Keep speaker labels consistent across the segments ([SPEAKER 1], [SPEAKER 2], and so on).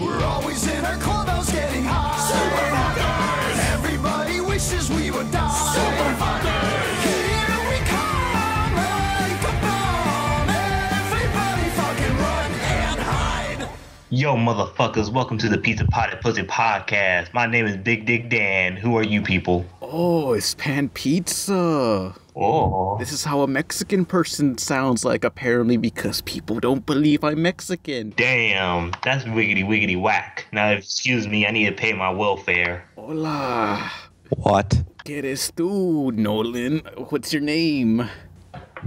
[SPEAKER 1] We're always in our clubhouse getting high. Super fuckers! Everybody wishes we would die. Super fuckers! Here we come like a bomb. Everybody fucking run and hide.
[SPEAKER 2] Yo, motherfuckers, welcome to the Pizza Potted Pussy Podcast. My name is Big Dick Dan. Who are you people?
[SPEAKER 3] Oh, it's Pan Pizza.
[SPEAKER 2] Oh.
[SPEAKER 3] This is how a Mexican person sounds like, apparently, because people don't believe I'm Mexican.
[SPEAKER 2] Damn, that's wiggity whack. Now, excuse me, I need to pay my welfare.
[SPEAKER 3] Hola.
[SPEAKER 4] What?
[SPEAKER 3] ¿Qué eres tú, Nolan? What's your name?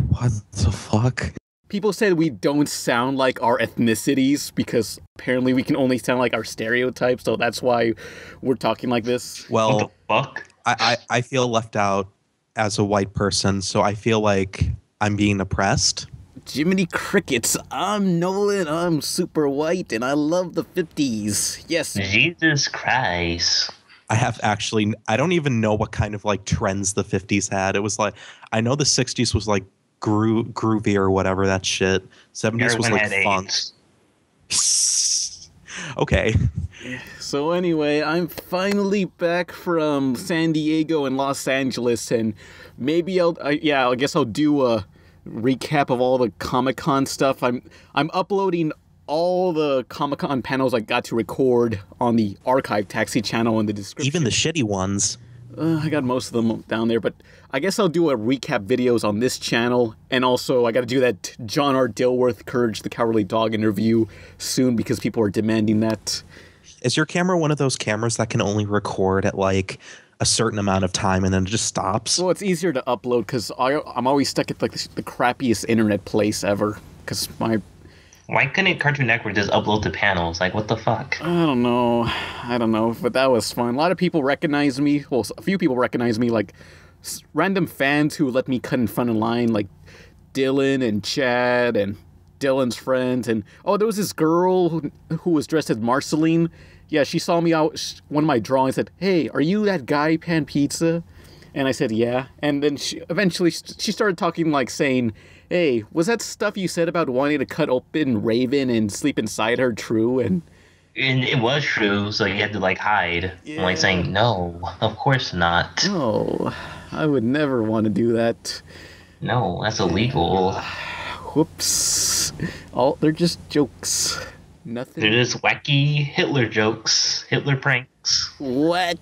[SPEAKER 4] What the fuck?
[SPEAKER 3] People said we don't sound like our ethnicities because apparently we can only sound like our stereotypes, so that's why we're talking like this.
[SPEAKER 4] Well,
[SPEAKER 2] What the fuck?
[SPEAKER 4] I feel left out as a white person, so I feel like I'm being oppressed.
[SPEAKER 3] Jiminy Crickets, I'm Nolan, I'm super white, and I love the 50s. Yes.
[SPEAKER 2] Jesus Christ.
[SPEAKER 4] I don't even know what kind of like trends the 50s had. It was like, I know the 60s was like groovy or whatever, that shit. 70s was
[SPEAKER 2] Everyone
[SPEAKER 4] like
[SPEAKER 2] had
[SPEAKER 4] funk.
[SPEAKER 2] AIDS.
[SPEAKER 4] Okay.
[SPEAKER 3] So anyway, I'm finally back from San Diego and Los Angeles, and maybe I guess I'll do a recap of all the Comic-Con stuff. I'm uploading all the Comic-Con panels I got to record on the Archive Taxi channel in the description.
[SPEAKER 4] Even the shitty ones.
[SPEAKER 3] I got most of them down there, but I guess I'll do a recap videos on this channel, and also I got to do that John R. Dilworth Courage the Cowardly Dog interview soon because people are demanding that.
[SPEAKER 4] Is your camera one of those cameras that can only record at like a certain amount of time and then it just stops?
[SPEAKER 3] Well, it's easier to upload because I'm always stuck at like the crappiest internet place ever because
[SPEAKER 2] Why couldn't Cartoon Network just upload the panels? Like, what the fuck?
[SPEAKER 3] I don't know, but that was fun. A lot of people recognize me. Well, a few people recognize me, like random fans who let me cut in front of line, like Dylan and Chad and Dylan's friends. And there was this girl who was dressed as Marceline. Yeah, she saw me out one of my drawings and said, "Hey, are you that guy, Pan Pizza?" And I said, "Yeah." And then she started talking, like saying, "Hey, was that stuff you said about wanting to cut open Raven and sleep inside her true?" And
[SPEAKER 2] it was true, so you had to like hide.
[SPEAKER 3] Yeah.
[SPEAKER 2] I'm like saying, no, of course not.
[SPEAKER 3] no, I would never want to do that.
[SPEAKER 2] No, that's illegal.
[SPEAKER 3] Whoops. They're just jokes. Nothing.
[SPEAKER 2] They're just wacky Hitler jokes, Hitler pranks.
[SPEAKER 3] What?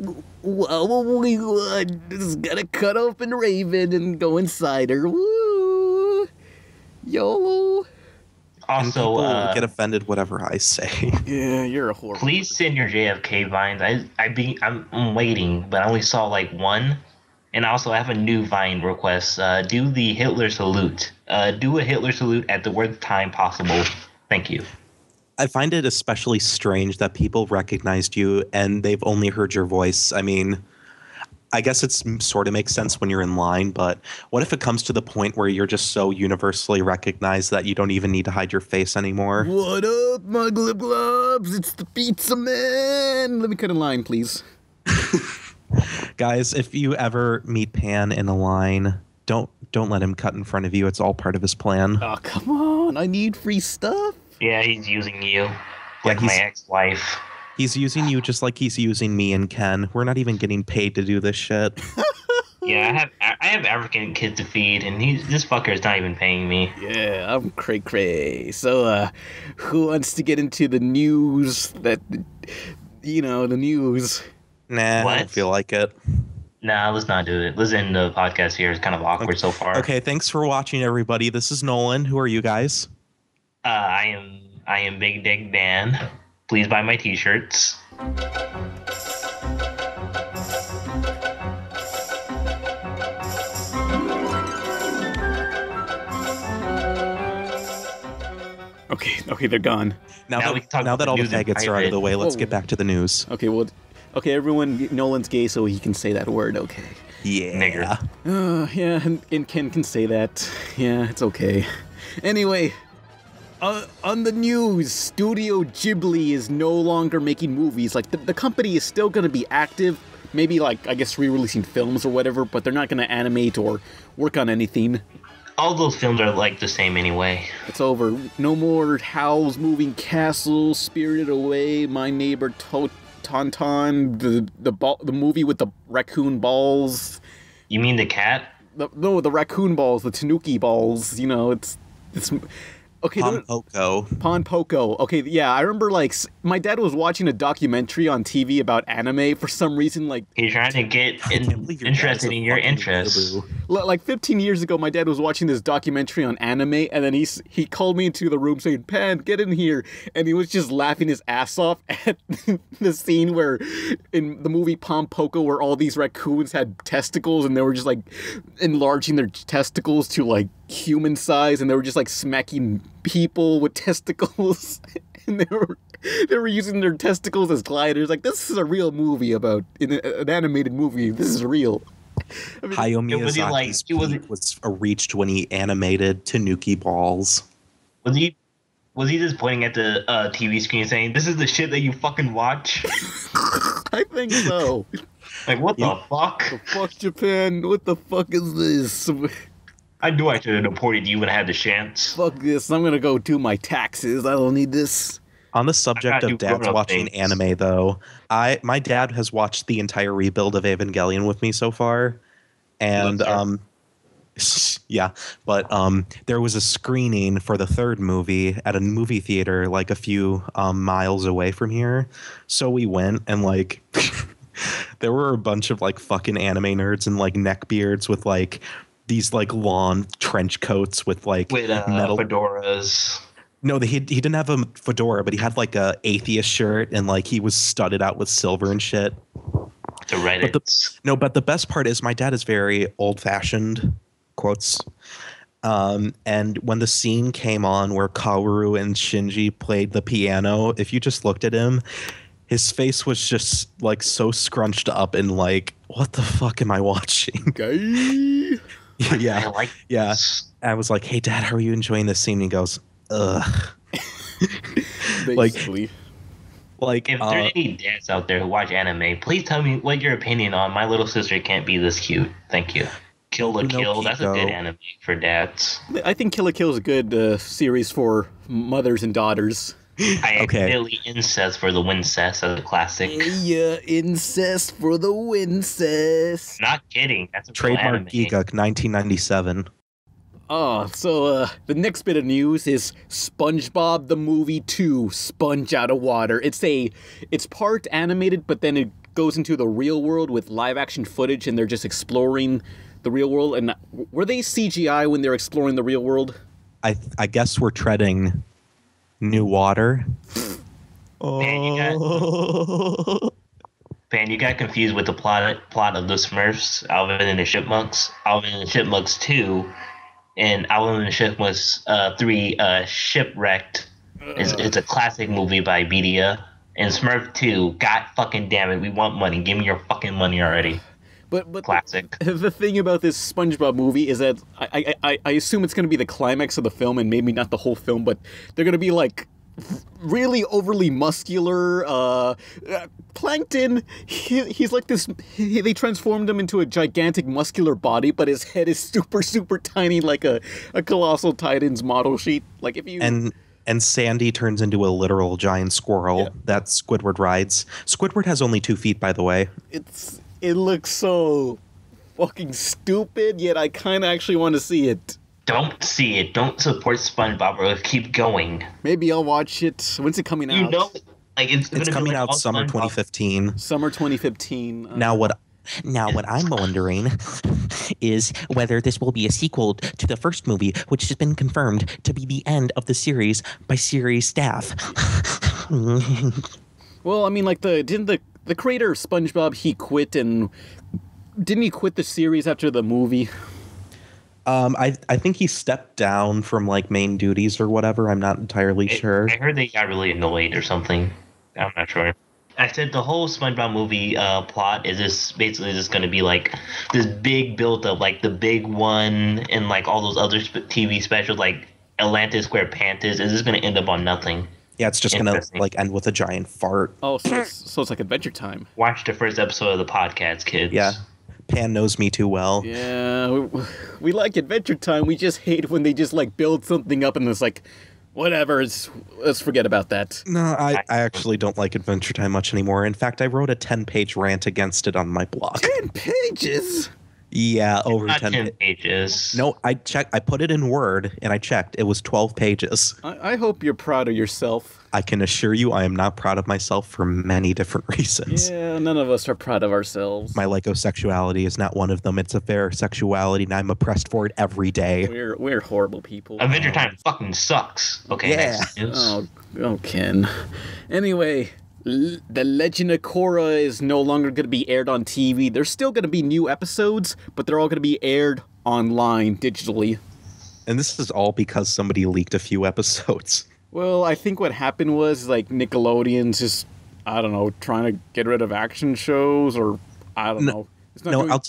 [SPEAKER 3] Just gotta cut open Raven and go inside her. Woo! YOLO.
[SPEAKER 4] And
[SPEAKER 2] Also,
[SPEAKER 4] people get offended whatever I say.
[SPEAKER 3] Yeah, you're a horrible.
[SPEAKER 2] please send your JFK vines. I'm waiting, but I only saw like one. And also, I have a new Vine request. Do the Hitler salute. Do a Hitler salute at the worst time possible. Thank you.
[SPEAKER 4] I find it especially strange that people recognized you and they've only heard your voice. I mean, I guess it's sort of makes sense when you're in line, but what if it comes to the point where you're just so universally recognized that you don't even need to hide your face anymore?
[SPEAKER 3] What up, my glib globs? It's the Pizza Man. Let me cut in line, please.
[SPEAKER 4] Guys, if you ever meet Pan in a line, don't let him cut in front of you. It's all part of his plan.
[SPEAKER 3] Oh, come on. I need free stuff.
[SPEAKER 2] Yeah, he's using you. Like my ex-wife.
[SPEAKER 4] He's using you just like he's using me and Ken. We're not even getting paid to do this shit.
[SPEAKER 2] Yeah, I have African kids to feed, and this fucker is not even paying me.
[SPEAKER 3] Yeah, I'm cray-cray. So, who wants to get into the news the news?
[SPEAKER 4] Nah,
[SPEAKER 2] What?
[SPEAKER 4] I don't feel like it.
[SPEAKER 2] Nah, let's not do it. Let's end the podcast here. It's kind of awkward so far.
[SPEAKER 4] Okay, thanks for watching, everybody. This is Nolan. Who are you guys?
[SPEAKER 2] I am Big Dick Dan. Please buy my t-shirts.
[SPEAKER 3] Okay, they're gone.
[SPEAKER 2] Now we can talk
[SPEAKER 4] now
[SPEAKER 2] about
[SPEAKER 4] that all the
[SPEAKER 2] news in
[SPEAKER 4] faggots are out of the way, let's get back to the news.
[SPEAKER 3] Okay, everyone, Nolan's gay, so he can say that word, okay.
[SPEAKER 4] Yeah.
[SPEAKER 2] Nigger.
[SPEAKER 3] Yeah, and Ken can say that. Yeah, it's okay. Anyway, on the news, Studio Ghibli is no longer making movies. Like, the company is still going to be active, maybe, like, I guess re-releasing films or whatever, but they're not going to animate or work on anything.
[SPEAKER 2] all those films are like the same anyway.
[SPEAKER 3] It's over. No more Howl's Moving Castle, Spirited Away, My Neighbor Tauntaun, the movie with the raccoon balls.
[SPEAKER 2] You mean the cat?
[SPEAKER 3] The raccoon balls, the Tanuki balls. You know, it's okay.
[SPEAKER 4] Pon Poko.
[SPEAKER 3] Pon Poko. Okay, yeah, I remember like my dad was watching a documentary on TV about anime for some reason. Like
[SPEAKER 2] He's trying to get
[SPEAKER 4] can't believe your dad's
[SPEAKER 2] interested
[SPEAKER 4] a
[SPEAKER 2] in your
[SPEAKER 4] fucking
[SPEAKER 2] interests.
[SPEAKER 4] weeaboo.
[SPEAKER 3] like 15 years ago, my dad was watching this documentary on anime, and then he called me into the room saying, "Pan, get in here," and he was just laughing his ass off at the scene where in the movie Pon Poko, where all these raccoons had testicles, and they were just like enlarging their testicles to like human size, and they were just like smacking people with testicles, and they were using their testicles as gliders. Like, this is a real movie about an animated movie. This is real.
[SPEAKER 4] Hayao
[SPEAKER 2] It was like-
[SPEAKER 4] Miyazaki's
[SPEAKER 2] it was-
[SPEAKER 4] peak was reached when he animated Tanuki balls.
[SPEAKER 2] Was he just pointing at the TV screen saying, "This is the shit that you fucking watch"?
[SPEAKER 3] I think so.
[SPEAKER 2] Like, what the fuck?
[SPEAKER 3] Fuck Japan. What the fuck is this?
[SPEAKER 2] I knew I should have deported you when I had the chance.
[SPEAKER 3] Fuck this. I'm gonna go do my taxes. I don't need this.
[SPEAKER 4] On the subject
[SPEAKER 2] gotta
[SPEAKER 4] of
[SPEAKER 2] do
[SPEAKER 4] dads
[SPEAKER 2] grown-up
[SPEAKER 4] watching
[SPEAKER 2] things.
[SPEAKER 4] anime, though, my dad has watched the entire rebuild of Evangelion with me so far, and
[SPEAKER 2] Loves
[SPEAKER 4] yeah, but there was a screening for the third movie at a movie theater like a few miles away from here, so we went and like there were a bunch of like fucking anime nerds and like neckbeards with like these like long trench coats with like
[SPEAKER 2] With
[SPEAKER 4] metal
[SPEAKER 2] fedoras.
[SPEAKER 4] No, he didn't have a fedora, but he had like a atheist shirt and like he was studded out with silver and shit.
[SPEAKER 2] To Reddit.
[SPEAKER 4] But the best part is my dad is very old fashioned, quotes. And when the scene came on where Kaoru and Shinji played the piano, if you just looked at him, his face was just like so scrunched up and like, what the fuck am I watching?
[SPEAKER 3] Okay.
[SPEAKER 2] I
[SPEAKER 4] yeah.
[SPEAKER 2] like
[SPEAKER 4] Yeah.
[SPEAKER 2] this.
[SPEAKER 4] I was like, hey dad, how are you enjoying this scene? And he goes, ugh.
[SPEAKER 3] Basically.
[SPEAKER 4] Like
[SPEAKER 2] If there's any dads out there who watch anime, please tell me what your opinion on My Little Sister Can't Be This Cute. Thank you. Kill la
[SPEAKER 4] No
[SPEAKER 2] Kill. That's a
[SPEAKER 4] Kiko.
[SPEAKER 2] good anime for dads.
[SPEAKER 3] I think Kill la Kill is a good series for mothers and daughters.
[SPEAKER 2] I
[SPEAKER 4] Okay.
[SPEAKER 2] accidentally incest for the Wincest as a classic.
[SPEAKER 3] Yeah, incest for the Wincest.
[SPEAKER 2] Not kidding. That's a real
[SPEAKER 4] trademark
[SPEAKER 2] anime.
[SPEAKER 4] Geekuk 1997.
[SPEAKER 3] Oh, so the next bit of news is SpongeBob the Movie 2, Sponge Out of Water. It's part animated, but then it goes into the real world with live action footage, and they're just exploring the real world. And were they CGI when they're exploring the real world?
[SPEAKER 4] I guess we're treading new water.
[SPEAKER 2] Man, you got confused with the plot of the Smurfs, Alvin and the Chipmunks, Alvin and the Chipmunks 2, and Alvin and the Chipmunks 3, Shipwrecked. It's a classic movie by Bedia. And Smurf 2, God fucking damn it, we want money. Give me your fucking money already.
[SPEAKER 3] But
[SPEAKER 2] Classic.
[SPEAKER 3] the thing about this SpongeBob movie is that I assume it's going to be the climax of the film, and maybe not the whole film, but they're going to be like really overly muscular. Plankton, he's like this. They transformed him into a gigantic muscular body, but his head is super super tiny, like a Colossal Titans model sheet. Like if you
[SPEAKER 4] And Sandy turns into a literal giant squirrel
[SPEAKER 3] Yeah.
[SPEAKER 4] that Squidward rides. Squidward has only 2 feet, by the way.
[SPEAKER 3] it looks so fucking stupid, yet I kind of actually want to see it.
[SPEAKER 2] Don't see it. Don't support SpongeBob or keep going.
[SPEAKER 3] Maybe I'll watch it. When's it coming out?
[SPEAKER 2] You know, like it's
[SPEAKER 4] It's
[SPEAKER 2] gonna be
[SPEAKER 4] coming
[SPEAKER 2] like
[SPEAKER 4] out
[SPEAKER 2] all
[SPEAKER 4] summer
[SPEAKER 2] SpongeBob.
[SPEAKER 4] 2015.
[SPEAKER 3] Summer 2015.
[SPEAKER 4] Now what I'm wondering is whether this will be a sequel to the first movie, which has been confirmed to be the end of the series by series staff.
[SPEAKER 3] Well, I mean, like didn't the creator of SpongeBob, he quit, and didn't he quit the series after the movie?
[SPEAKER 4] I think he stepped down from like main duties or whatever. I'm not entirely sure.
[SPEAKER 2] I heard they got really annoyed or something. I'm not sure. I said the whole SpongeBob movie plot is just basically just going to be like this big build up, like the big one and like all those other TV specials like Atlantis Square Panties. Is just going to end up on nothing.
[SPEAKER 4] Yeah, it's just gonna
[SPEAKER 2] Interesting.
[SPEAKER 4] like end with a giant fart.
[SPEAKER 3] Oh, so it's like Adventure Time.
[SPEAKER 2] Watch the first episode of the podcast, kids.
[SPEAKER 4] Yeah. Japan knows me too well.
[SPEAKER 3] Yeah, we like Adventure Time. We just hate when they just like build something up and it's like, whatever. Let's forget about that.
[SPEAKER 4] No, I actually don't like Adventure Time much anymore. In fact, I wrote a 10-page rant against it on my blog.
[SPEAKER 3] 10 pages.
[SPEAKER 4] Yeah, over
[SPEAKER 2] Not
[SPEAKER 4] 10
[SPEAKER 2] 10 pages.
[SPEAKER 4] No, I checked. I put it in Word and I checked. It was 12 pages.
[SPEAKER 3] I hope you're proud of yourself.
[SPEAKER 4] I can assure you I am not proud of myself for many different reasons.
[SPEAKER 3] Yeah, none of us are proud of ourselves.
[SPEAKER 4] My lycosexuality is not one of them. It's a fair sexuality and I'm oppressed for it every day.
[SPEAKER 3] We're horrible people.
[SPEAKER 2] Adventure Time fucking sucks. Okay,
[SPEAKER 4] Yeah.
[SPEAKER 2] next news.
[SPEAKER 3] Oh, Ken. Anyway, The Legend of Korra is no longer going to be aired on TV. There's still going to be new episodes, but they're all going to be aired online, digitally.
[SPEAKER 4] And this is all because somebody leaked a few episodes.
[SPEAKER 3] Well, I think what happened was, like, Nickelodeon's just, I don't know, trying to get rid of action shows, or, I don't know. It's not
[SPEAKER 4] No,
[SPEAKER 3] doing-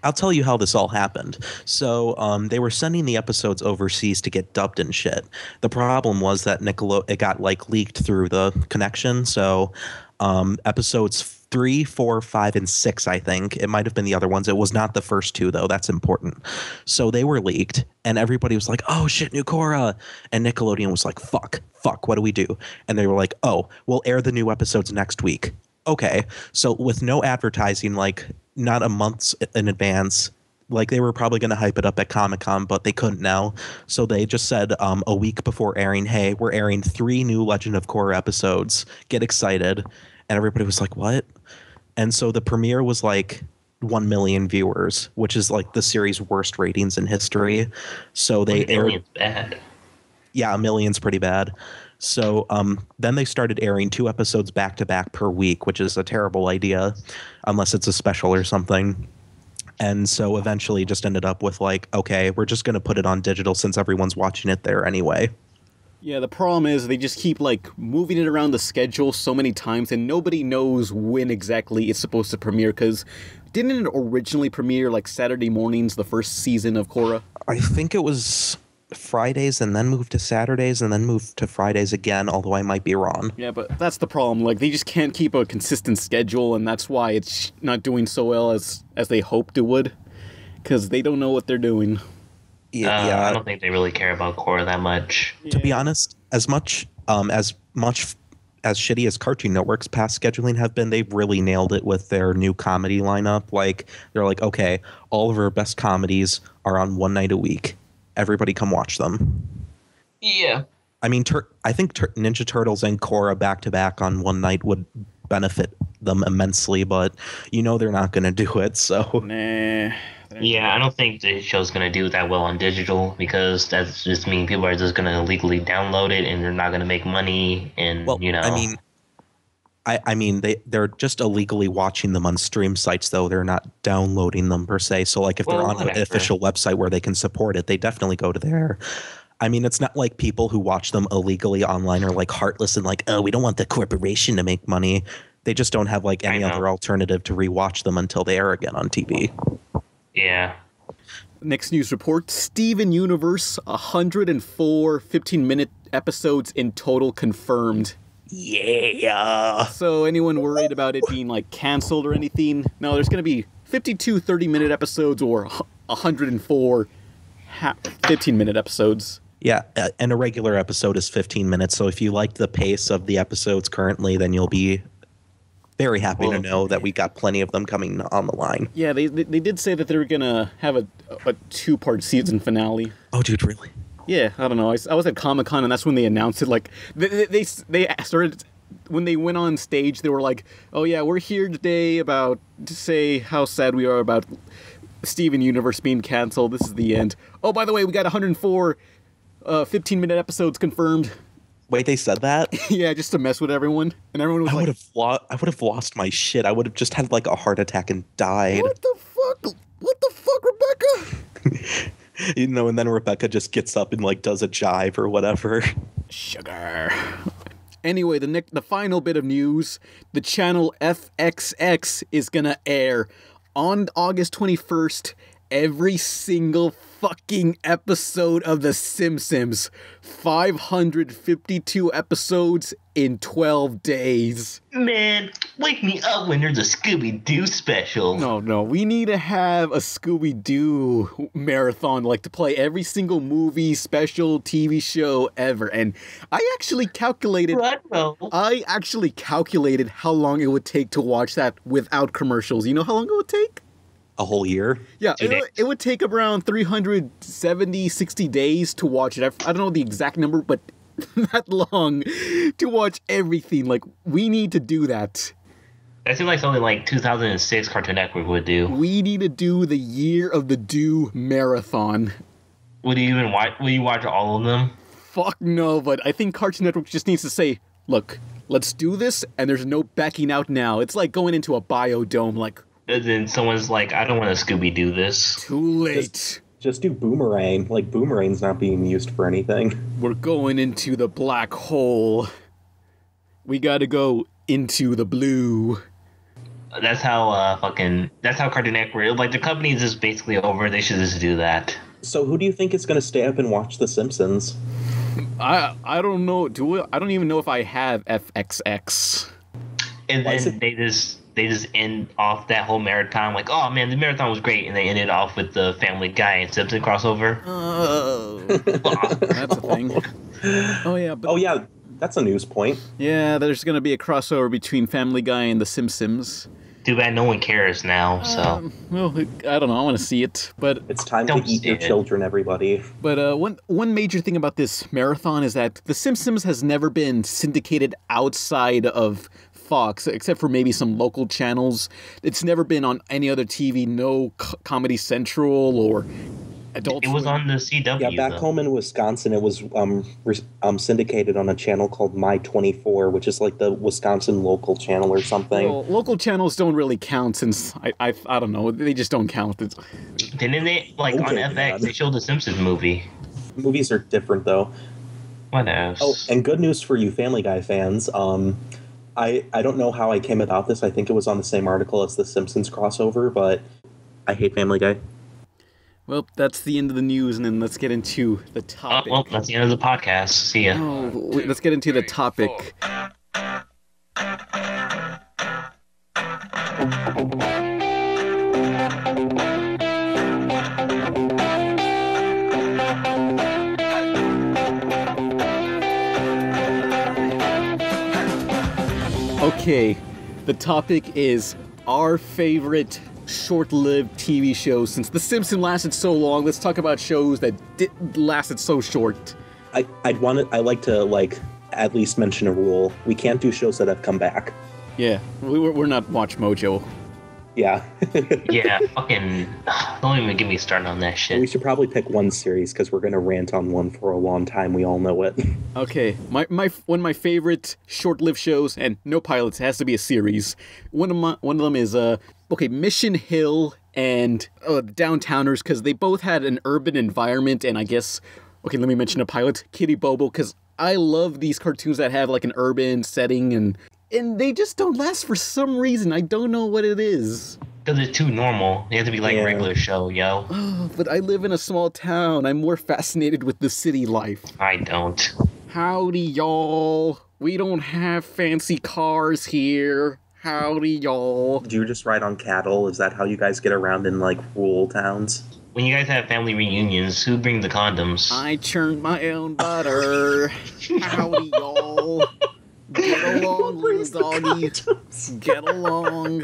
[SPEAKER 4] I'll tell you how this all happened. So they were sending the episodes overseas to get dubbed and shit. The problem was that it got like leaked through the connection. So episodes 3, 4, 5, and 6, I think. It might have been the other ones. It was not the first two, though. That's important. So they were leaked, and everybody was like, oh, shit, new Korra. And Nickelodeon was like, fuck, what do we do? And they were like, oh, we'll air the new episodes next week. Okay. So with no advertising, like not a month in advance, like they were probably going to hype it up at Comic-Con, but they couldn't now. So they just said a week before airing, hey, we're airing 3 new Legend of Korra episodes. Get excited. And everybody was like, what? And so the premiere was like 1 million viewers, which is like the series' worst ratings in history. So they aired.
[SPEAKER 2] Bad.
[SPEAKER 4] Yeah, 1 million's pretty bad. So then they started airing 2 episodes back to back per week, which is a terrible idea unless it's a special or something. And so eventually just ended up with like, okay, we're just going to put it on digital since everyone's watching it there anyway.
[SPEAKER 3] Yeah, the problem is they just keep, like, moving it around the schedule so many times, and nobody knows when exactly it's supposed to premiere, because didn't it originally premiere, like, Saturday mornings, the first season of Korra?
[SPEAKER 4] I think it was Fridays and then moved to Saturdays and then moved to Fridays again, although I might be wrong.
[SPEAKER 3] Yeah, but that's the problem. Like, they just can't keep a consistent schedule, and that's why it's not doing so well as they hoped it would, because they don't know what they're doing.
[SPEAKER 4] Yeah,
[SPEAKER 2] I don't think they really care about Korra that much.
[SPEAKER 4] to be honest, as much as shitty as Cartoon Network's past scheduling have been, they've really nailed it with their new comedy lineup. Like, they're like, okay, all of our best comedies are on one night a week. Everybody come watch them.
[SPEAKER 2] Yeah.
[SPEAKER 4] I mean, I think Ninja Turtles and Korra back to back on one night would benefit them immensely, but you know they're not going to do it, so.
[SPEAKER 3] Nah.
[SPEAKER 2] Yeah, I don't think the show's gonna do that well on digital because that's just mean people are just gonna illegally download it and they're not gonna make money and
[SPEAKER 4] Well,
[SPEAKER 2] you know.
[SPEAKER 4] I mean, they're just illegally watching them on stream sites, though. They're not downloading them per se. So, like, if they're on an
[SPEAKER 2] whatever.
[SPEAKER 4] official website where they can support it, they definitely go to there. I mean, it's not like people who watch them illegally online are like heartless and like, oh, we don't want the corporation to make money. They just don't have like any
[SPEAKER 2] I know.
[SPEAKER 4] other alternative to rewatch them until they air again on TV.
[SPEAKER 2] Yeah.
[SPEAKER 3] Next news report, Steven Universe, 104 15-minute episodes in total confirmed.
[SPEAKER 4] Yeah.
[SPEAKER 3] So anyone worried about it being, like, canceled or anything? No, there's going to be 52 30-minute episodes or 104 15-minute episodes.
[SPEAKER 4] Yeah, and a regular episode is 15 minutes. So if you like the pace of the episodes currently, then you'll be very happy to know that we got plenty of them coming on the line.
[SPEAKER 3] Yeah, they did say that they were going to have a 2-part season finale.
[SPEAKER 4] Oh, dude, really?
[SPEAKER 3] Yeah, I don't know. I was at Comic-Con, and that's when they announced it. Like, they started... When they went on stage, they were like, oh, yeah, we're here today to say how sad we are about Steven Universe being canceled. This is the end. Oh, by the way, we got 104 15-minute episodes confirmed.
[SPEAKER 4] Wait, they said that?
[SPEAKER 3] Yeah, just to mess with everyone. And everyone was
[SPEAKER 4] I would have lost my shit. I would have just had like a heart attack and died.
[SPEAKER 3] What the fuck? What the fuck, Rebecca?
[SPEAKER 4] You know, and then Rebecca just gets up and like does a jive or whatever.
[SPEAKER 3] Sugar. Anyway, the final bit of news, the channel FXX is gonna air on August 21st every single fucking episode of The Simpsons. 552 episodes in 12 days.
[SPEAKER 2] Man, wake me up when there's a Scooby-Doo special.
[SPEAKER 3] No, we need to have a Scooby-Doo marathon, like to play every single movie, special, TV show ever. And I actually calculated how long it would take to watch that without commercials. You know how long it would take?
[SPEAKER 4] A whole year?
[SPEAKER 3] Yeah, it would take around 370, 60 days to watch it. I don't know the exact number, but that long to watch everything. Like, we need to do that.
[SPEAKER 2] That seems like something like 2006 Cartoon Network would do.
[SPEAKER 3] We need to do the Year of the Do marathon.
[SPEAKER 2] Would you even watch? Will you watch all of them?
[SPEAKER 3] Fuck no, but I think Cartoon Network just needs to say, look, let's do this, and there's no backing out now. It's like going into a biodome, like...
[SPEAKER 2] And then someone's like, I don't want to Scooby-Doo this.
[SPEAKER 3] Too late.
[SPEAKER 4] Just do Boomerang. Like, Boomerang's not being used for anything.
[SPEAKER 3] We're going into the black hole. We gotta go into the blue.
[SPEAKER 2] That's how that's how Cartoon Network, like, the company is just basically over. They should just do that.
[SPEAKER 4] So who do you think is going to stay up and watch The Simpsons?
[SPEAKER 3] I don't know. I don't even know if I have FXX.
[SPEAKER 2] And then they just end off that whole marathon like, oh man, the marathon was great, and they ended off with the Family Guy and Simpson crossover.
[SPEAKER 3] Oh, that's a thing. Oh yeah.
[SPEAKER 4] Oh yeah, that's a news point.
[SPEAKER 3] Yeah, there's gonna be a crossover between Family Guy and The Simpsons.
[SPEAKER 2] Too bad no one cares now. So
[SPEAKER 3] well, I don't know. I want to see it, but
[SPEAKER 4] it's time to eat your children, everybody.
[SPEAKER 3] But one major thing about this marathon is that The Simpsons has never been syndicated outside of Fox, except for maybe some local channels. It's never been on any other TV. No Comedy Central or Adult
[SPEAKER 2] It was
[SPEAKER 3] Swim.
[SPEAKER 2] on the CW.
[SPEAKER 4] Yeah, back home in Wisconsin, it was syndicated on a channel called My24, which is like the Wisconsin local channel or something.
[SPEAKER 3] Well, local channels don't really count since I don't know, they just don't count.
[SPEAKER 2] Didn't they, like, on FX,
[SPEAKER 4] man.
[SPEAKER 2] they showed the Simpsons movie.
[SPEAKER 4] Movies are different though.
[SPEAKER 2] What else?
[SPEAKER 4] Oh, and good news for you Family Guy fans. I don't know how I came about this. I think it was on the same article as the Simpsons crossover, but I hate Family Guy.
[SPEAKER 3] Well, that's the end of the news, and then let's get into the topic.
[SPEAKER 2] Well, that's the end of the podcast. See ya.
[SPEAKER 3] Oh, let's get into the topic. Okay, the topic is our favorite short-lived TV shows. Since The Simpsons lasted so long, let's talk about shows that lasted so short.
[SPEAKER 4] I like to at least mention a rule. We can't do shows that have come back.
[SPEAKER 3] Yeah, we're not Watch Mojo.
[SPEAKER 4] Yeah.
[SPEAKER 2] Yeah, fucking. Don't even get me started on that shit.
[SPEAKER 4] We should probably pick one series because we're going to rant on one for a long time. We all know it.
[SPEAKER 3] Okay, one of my favorite short-lived shows, and no pilots, it has to be a series. One of them is Mission Hill and Downtowners, because they both had an urban environment, and I guess, let me mention a pilot, Kitty Bobo, because I love these cartoons that have like an urban setting, and they just don't last for some reason. I don't know what it is.
[SPEAKER 2] Because it's too normal. It has to be like a regular show, yo.
[SPEAKER 3] But I live in a small town. I'm more fascinated with the city life.
[SPEAKER 2] I don't.
[SPEAKER 3] Howdy, y'all. We don't have fancy cars here. Howdy, y'all.
[SPEAKER 4] Do you just ride on cattle? Is that how you guys get around in rural towns?
[SPEAKER 2] When you guys have family reunions, who brings the condoms?
[SPEAKER 3] I churned my own butter. Howdy, y'all. Get along, little doggies. Get along.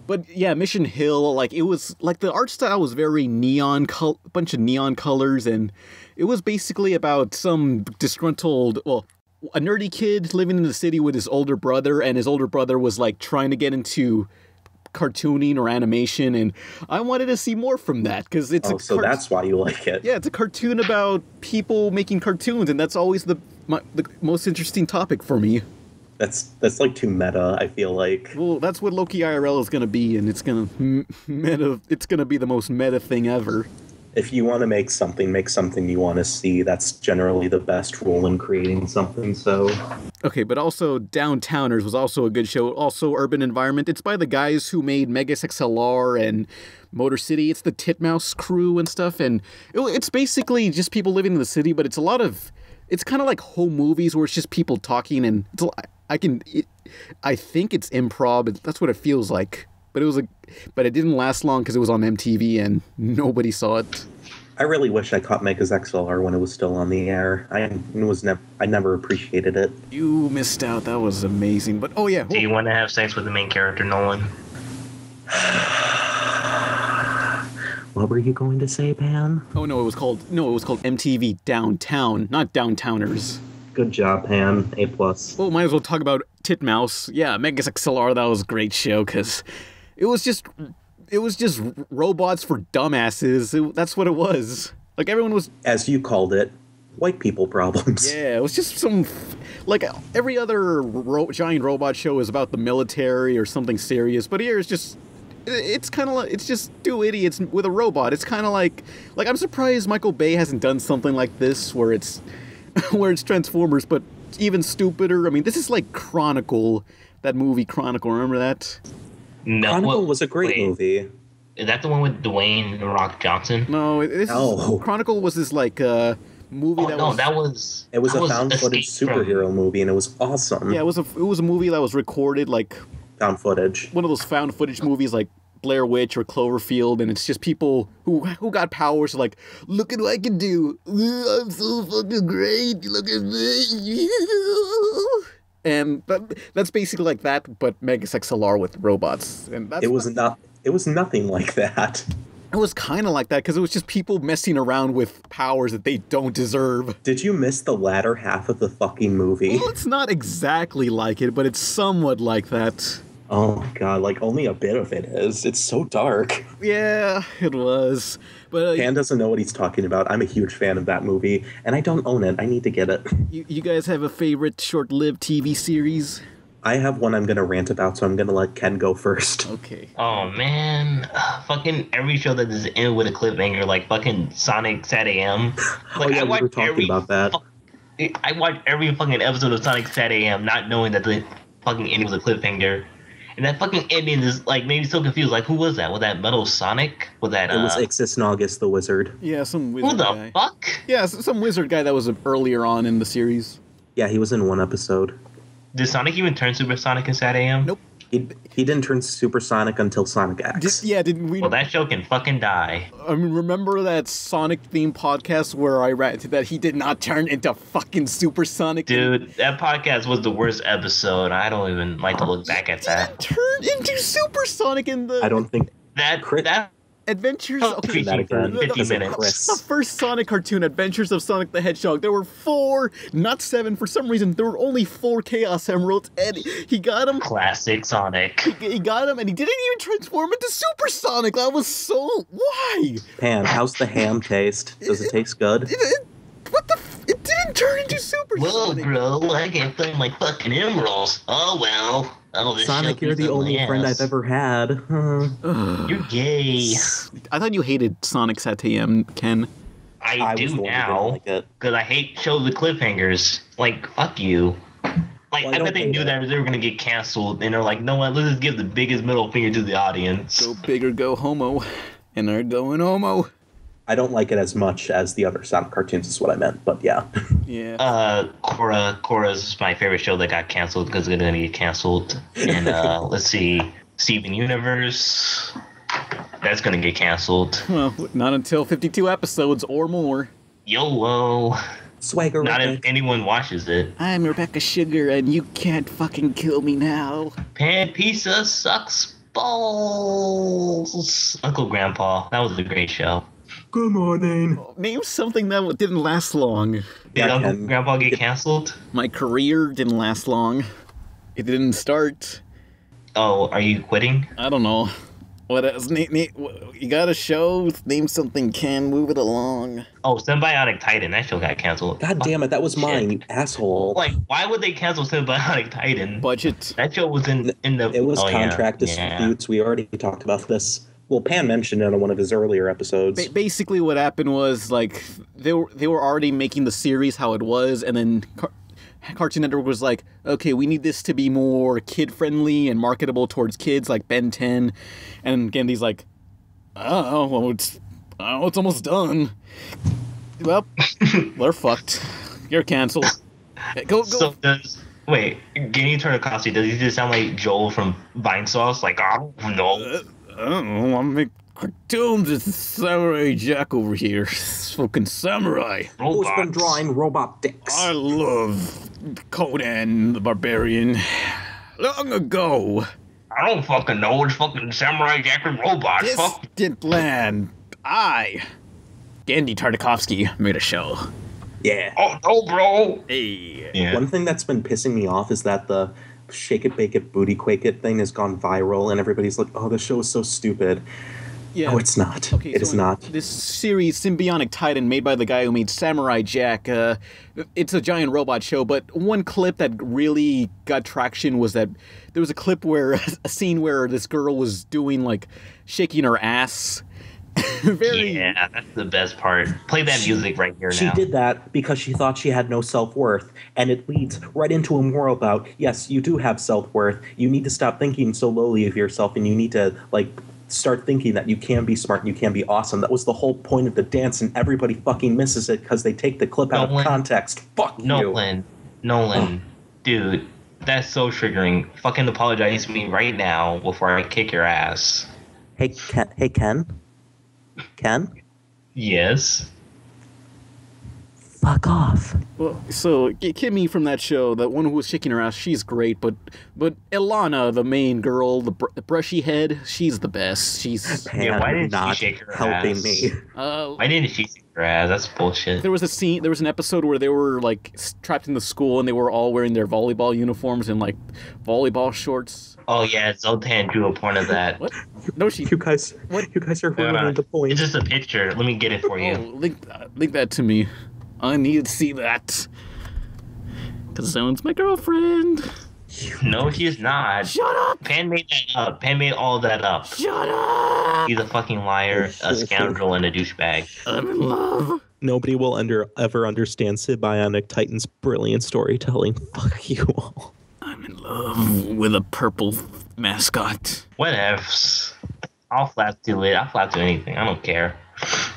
[SPEAKER 3] But yeah, Mission Hill, it was the art style was very neon, bunch of neon colors, and it was basically about some disgruntled, a nerdy kid living in the city with his older brother, and his older brother was trying to get into cartooning or animation, and I wanted to see more from that because it's
[SPEAKER 4] so that's why you like it.
[SPEAKER 3] Yeah, it's a cartoon about people making cartoons, and that's always the most interesting topic for me.
[SPEAKER 4] That's too meta, I feel like.
[SPEAKER 3] Well, that's what Loki IRL is going to be, and it's going to be the most meta thing ever.
[SPEAKER 4] If you want to make something you want to see. That's generally the best rule in creating something. So,
[SPEAKER 3] Okay, but also Downtowners was also a good show. Also Urban Environment. It's by the guys who made Megas XLR and Motor City. It's the Titmouse crew and stuff. And it's basically just people living in the city, but it's a lot of... It's kind of like home movies where it's just people talking and... I think it's improv. That's what it feels like. But it didn't last long because it was on MTV and nobody saw it.
[SPEAKER 4] I really wish I caught Megas XLR when it was still on the air. I never appreciated it.
[SPEAKER 3] You missed out. That was amazing. But oh yeah.
[SPEAKER 2] Do you want to have sex with the main character, Nolan?
[SPEAKER 4] What were you going to say, Pan?
[SPEAKER 3] Oh no, it was called MTV Downtown, not Downtowners.
[SPEAKER 4] Good job, Pan. A+.
[SPEAKER 3] Well, might as well talk about Titmouse. Yeah, Megas XLR. That was a great show because it was just robots for dumbasses. That's what it was. Like everyone was,
[SPEAKER 4] As you called it, white people problems.
[SPEAKER 3] yeah, it was just some, like every other giant robot show is about the military or something serious, but here it's just, it's kind of like, it's just two idiots with a robot. It's kind of like I'm surprised Michael Bay hasn't done something like this where it's Transformers, but even stupider. I mean, this is like Chronicle, that movie Chronicle. Remember that?
[SPEAKER 2] No,
[SPEAKER 4] Chronicle was a great movie.
[SPEAKER 2] Is that the one with Dwayne The Rock Johnson?
[SPEAKER 3] No,
[SPEAKER 4] No.
[SPEAKER 3] Chronicle was this like movie
[SPEAKER 2] It was
[SPEAKER 4] a found footage superhero movie, and it was awesome.
[SPEAKER 3] Yeah, it was a movie that was recorded like
[SPEAKER 4] Found footage.
[SPEAKER 3] one of those found footage movies like Blair Witch or Cloverfield, and it's just people who got powers like, look at what I can do. I'm so fucking great. Look at me. And that's basically like that, but Megas XLR with robots. And
[SPEAKER 4] It was nothing like that.
[SPEAKER 3] It was kind of like that because it was just people messing around with powers that they don't deserve.
[SPEAKER 4] Did you miss the latter half of the fucking movie?
[SPEAKER 3] Well, it's not exactly like it, but it's somewhat like that.
[SPEAKER 4] Oh my god, like only a bit of it is. It's so dark.
[SPEAKER 3] Yeah, it was. But
[SPEAKER 4] Pan doesn't know what he's talking about. I'm a huge fan of that movie, and I don't own it. I need to get it.
[SPEAKER 3] you guys have a favorite short-lived TV series?
[SPEAKER 4] I have one I'm going to rant about, so I'm going to let Ken go first.
[SPEAKER 3] Okay.
[SPEAKER 2] Oh man, fucking every show that is in with a cliffhanger, like fucking Sonic Sat AM. Like,
[SPEAKER 4] we were talking about that.
[SPEAKER 2] I watched every fucking episode of Sonic Sat AM, not knowing that the fucking ending was a cliffhanger. And that fucking ending is like made me so confused. Like, who was that? Was that Metal Sonic? Was that
[SPEAKER 4] It was Ixis Naugus the Wizard.
[SPEAKER 3] Yeah, some wizard
[SPEAKER 2] who the
[SPEAKER 3] guy.
[SPEAKER 2] fuck?
[SPEAKER 3] Yeah, some wizard guy that was earlier on in the series.
[SPEAKER 4] Yeah, he was in one episode.
[SPEAKER 2] Did Sonic even turn Supersonic in Sat AM?
[SPEAKER 3] Nope.
[SPEAKER 4] He didn't turn supersonic until Sonic X.
[SPEAKER 3] Didn't we?
[SPEAKER 2] Well, that show can fucking die.
[SPEAKER 3] I mean, remember that Sonic-themed podcast where I ranted that he did not turn into fucking Supersonic?
[SPEAKER 2] Dude, that podcast was the worst episode. I don't even like to look back at that.
[SPEAKER 3] Turned into Supersonic in the
[SPEAKER 4] I don't think
[SPEAKER 2] That
[SPEAKER 3] Adventures.
[SPEAKER 2] Oh,
[SPEAKER 3] Okay,
[SPEAKER 4] that again.
[SPEAKER 2] 50 minutes.
[SPEAKER 4] Chris.
[SPEAKER 3] the first Sonic cartoon, Adventures of Sonic the Hedgehog. There were 4, not 7. For some reason, there were only 4 Chaos Emeralds, and he got them.
[SPEAKER 2] classic Sonic.
[SPEAKER 3] He got him, and he didn't even transform into Supersonic. That was so... Why?
[SPEAKER 4] Pan, how's the ham taste? Does it taste good?
[SPEAKER 3] What the... It didn't turn into
[SPEAKER 2] Whoa,
[SPEAKER 3] Supersonic.
[SPEAKER 2] bro, I can't find my fucking emeralds. Oh well. Oh, this
[SPEAKER 4] Sonic,
[SPEAKER 2] show
[SPEAKER 4] you're the
[SPEAKER 2] keeps
[SPEAKER 4] only
[SPEAKER 2] on
[SPEAKER 4] friend
[SPEAKER 2] ass.
[SPEAKER 4] I've ever had.
[SPEAKER 2] You're gay.
[SPEAKER 3] I thought you hated Sonic Satayam, Ken.
[SPEAKER 2] I
[SPEAKER 4] was
[SPEAKER 2] do
[SPEAKER 4] the one who didn't
[SPEAKER 2] now
[SPEAKER 4] like it.
[SPEAKER 2] because I hate shows with cliffhangers. Like, fuck you. Like,
[SPEAKER 4] Well, I
[SPEAKER 2] I
[SPEAKER 4] don't
[SPEAKER 2] bet they
[SPEAKER 4] hate
[SPEAKER 2] knew
[SPEAKER 4] it.
[SPEAKER 2] that they were gonna get canceled, and they're like, "No, what? Let's just give the biggest middle finger to the audience."
[SPEAKER 3] Go big or go homo. And they're going homo.
[SPEAKER 4] I don't like it as much as the other Sonic cartoons is what I meant, but yeah.
[SPEAKER 3] Yeah.
[SPEAKER 2] Korra's my favorite show that got canceled because it's gonna get canceled. And let's see, Steven Universe, that's gonna get canceled.
[SPEAKER 3] Well, not until 52 episodes or more.
[SPEAKER 2] YOLO.
[SPEAKER 4] Swagger.
[SPEAKER 2] Not if anyone watches it.
[SPEAKER 3] I'm Rebecca Sugar, and you can't fucking kill me now.
[SPEAKER 2] Pan Pizza sucks balls. Uncle Grandpa, that was a great show.
[SPEAKER 4] Good morning.
[SPEAKER 3] Name something that didn't last long.
[SPEAKER 2] Did
[SPEAKER 4] Yeah,
[SPEAKER 2] Uncle
[SPEAKER 4] Ken.
[SPEAKER 2] Grandpa get canceled?
[SPEAKER 3] My career didn't last long. It didn't start.
[SPEAKER 2] Oh, are you quitting?
[SPEAKER 3] I don't know. What else? You got a show? Name something, Ken. Move it along.
[SPEAKER 2] Oh, Symbiotic Titan, that show got canceled.
[SPEAKER 4] God damn it, that was mine, you asshole.
[SPEAKER 2] Like, why would they cancel Symbiotic Titan?
[SPEAKER 3] Budget.
[SPEAKER 2] That show was in the.
[SPEAKER 4] It was
[SPEAKER 2] oh, yeah.
[SPEAKER 4] contract
[SPEAKER 2] Yeah.
[SPEAKER 4] disputes. We already talked about this. Well, Pan mentioned it on one of his earlier episodes.
[SPEAKER 3] Basically, what happened was like they were already making the series how it was, and then Cartoon Network was like, okay, we need this to be more kid friendly and marketable towards kids, like Ben 10. And Gandhi's like, oh, well, it's almost done. Well, we're fucked. You're canceled. Go.
[SPEAKER 2] So wait, Genndy Tartakovsky, does he just sound like Joel from Vine Sauce? Like, I don't know.
[SPEAKER 3] I don't know. I'm making cartoons. It's Samurai Jack over here. Fucking samurai.
[SPEAKER 4] Who's been drawing robot dicks?
[SPEAKER 3] I love Conan the Barbarian. Long ago.
[SPEAKER 2] I don't fucking know. It's fucking Samurai Jack and robots. Fuck.
[SPEAKER 3] Distant land. Genndy Tartakovsky made a show.
[SPEAKER 4] Yeah.
[SPEAKER 2] Oh, no, bro.
[SPEAKER 3] Hey.
[SPEAKER 2] Yeah.
[SPEAKER 4] One thing that's been pissing me off is that the Shake It, Bake It, Booty Quake It thing has gone viral, and everybody's like, oh, the show is so stupid.
[SPEAKER 3] Yeah.
[SPEAKER 4] No, it's not.
[SPEAKER 3] Okay,
[SPEAKER 4] It is not.
[SPEAKER 3] This series, Symbionic Titan, made by the guy who made Samurai Jack, it's a giant robot show, but one clip that really got traction was that there was a clip where, a scene where this girl was doing, like, shaking her ass.
[SPEAKER 2] Yeah, that's the best part. Play that music right here
[SPEAKER 4] She
[SPEAKER 2] now.
[SPEAKER 4] did that because she thought she had no self-worth, and it leads right into a moral about, yes, you do have self-worth. You need to stop thinking so lowly of yourself, and you need to, like, start thinking that you can be smart and you can be awesome. That was the whole point of the dance, and everybody fucking misses it because they take the clip out of context. Fuck you.
[SPEAKER 2] Nolan, dude, that's so triggering. Fucking apologize to me right now before I kick your ass.
[SPEAKER 4] Hey, Ken? Ken?
[SPEAKER 2] Yes.
[SPEAKER 4] Fuck off.
[SPEAKER 3] Well, so Kimmy from that show, that one who was shaking her ass, she's great. But Ilana, the main girl, the brushy head, she's the best. She's
[SPEAKER 2] Yeah, why didn't she
[SPEAKER 4] not
[SPEAKER 2] shake her
[SPEAKER 4] helping
[SPEAKER 2] ass?
[SPEAKER 4] me.
[SPEAKER 2] Why didn't she shake her ass? That's bullshit.
[SPEAKER 3] There was an episode where they were like trapped in the school and they were all wearing their volleyball uniforms and like volleyball shorts.
[SPEAKER 2] Oh yeah, Zoltan drew a point of that.
[SPEAKER 3] What? No, she.
[SPEAKER 4] You guys are ruining the point.
[SPEAKER 2] It's just a picture. Let me get it for you.
[SPEAKER 3] Oh, link that to me. I need to see that. Cause someone's my girlfriend.
[SPEAKER 2] No, she is not.
[SPEAKER 3] Shut up!
[SPEAKER 2] Pan made that up. Pan made all that up.
[SPEAKER 3] Shut up!
[SPEAKER 2] He's a fucking liar, a scoundrel, and a douchebag.
[SPEAKER 3] I'm in love.
[SPEAKER 4] Nobody will ever understand Symbionic Titan's brilliant storytelling. Fuck you all.
[SPEAKER 3] I'm in love with a purple mascot.
[SPEAKER 2] Whatevs. I'll flap to it. I'll flap to anything. I don't care.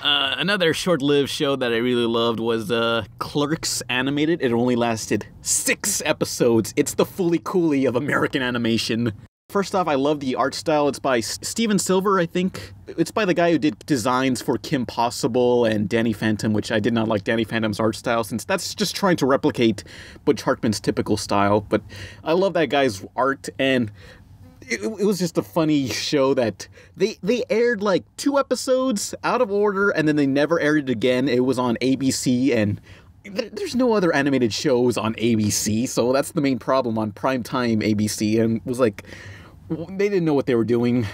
[SPEAKER 3] Another short-lived show that I really loved was Clerks Animated. It only lasted 6 episodes. It's the Fully Cooley of American animation. First off, I love the art style. It's by Steven Silver, I think. It's by the guy who did designs for Kim Possible and Danny Phantom, which I did not like Danny Phantom's art style, since that's just trying to replicate Butch Hartman's typical style. But I love that guy's art, and it was just a funny show that they aired like 2 episodes out of order, and then they never aired it again. It was on ABC, and there's no other animated shows on ABC, so that's the main problem on primetime ABC, and it was like, they didn't know what they were doing.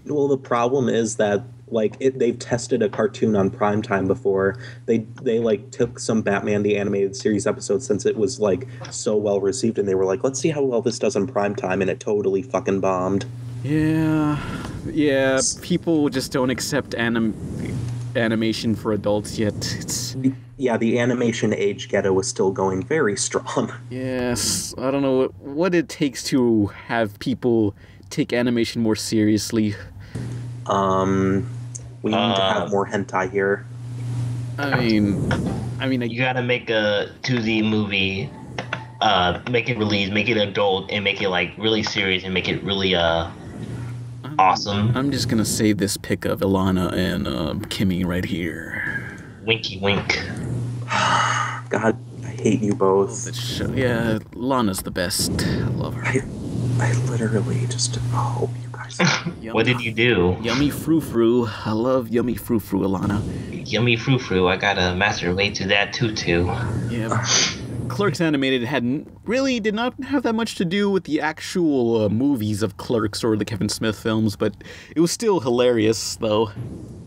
[SPEAKER 4] Well, the problem is that they've tested a cartoon on primetime before. They like took some Batman the Animated Series episodes since it was like so well received, and they were like, let's see how well this does on primetime, and it totally fucking bombed.
[SPEAKER 3] Yeah, people just don't accept animation for adults yet.
[SPEAKER 4] Yeah, the animation age ghetto is still going very strong.
[SPEAKER 3] Yes, I don't know what it takes to have people take animation more seriously.
[SPEAKER 4] We need to have more hentai here.
[SPEAKER 3] I mean,
[SPEAKER 2] You gotta make a 2D movie, make it release, make it adult, and make it like really serious, and make it really awesome.
[SPEAKER 3] I'm just gonna save this pic of Ilana and Kimmy right here.
[SPEAKER 2] Winky wink.
[SPEAKER 4] God, I hate you both.
[SPEAKER 3] Yeah, Lana's the best. I love her.
[SPEAKER 4] I literally just hope you guys.
[SPEAKER 2] What did you do?
[SPEAKER 3] Yummy frou-frou. I love yummy frou-frou, Ilana.
[SPEAKER 2] Yummy frou-frou. I gotta masturbate to that tutu.
[SPEAKER 3] Yeah. Clerks Animated did not have that much to do with the actual movies of Clerks or the Kevin Smith films, but it was still hilarious, though.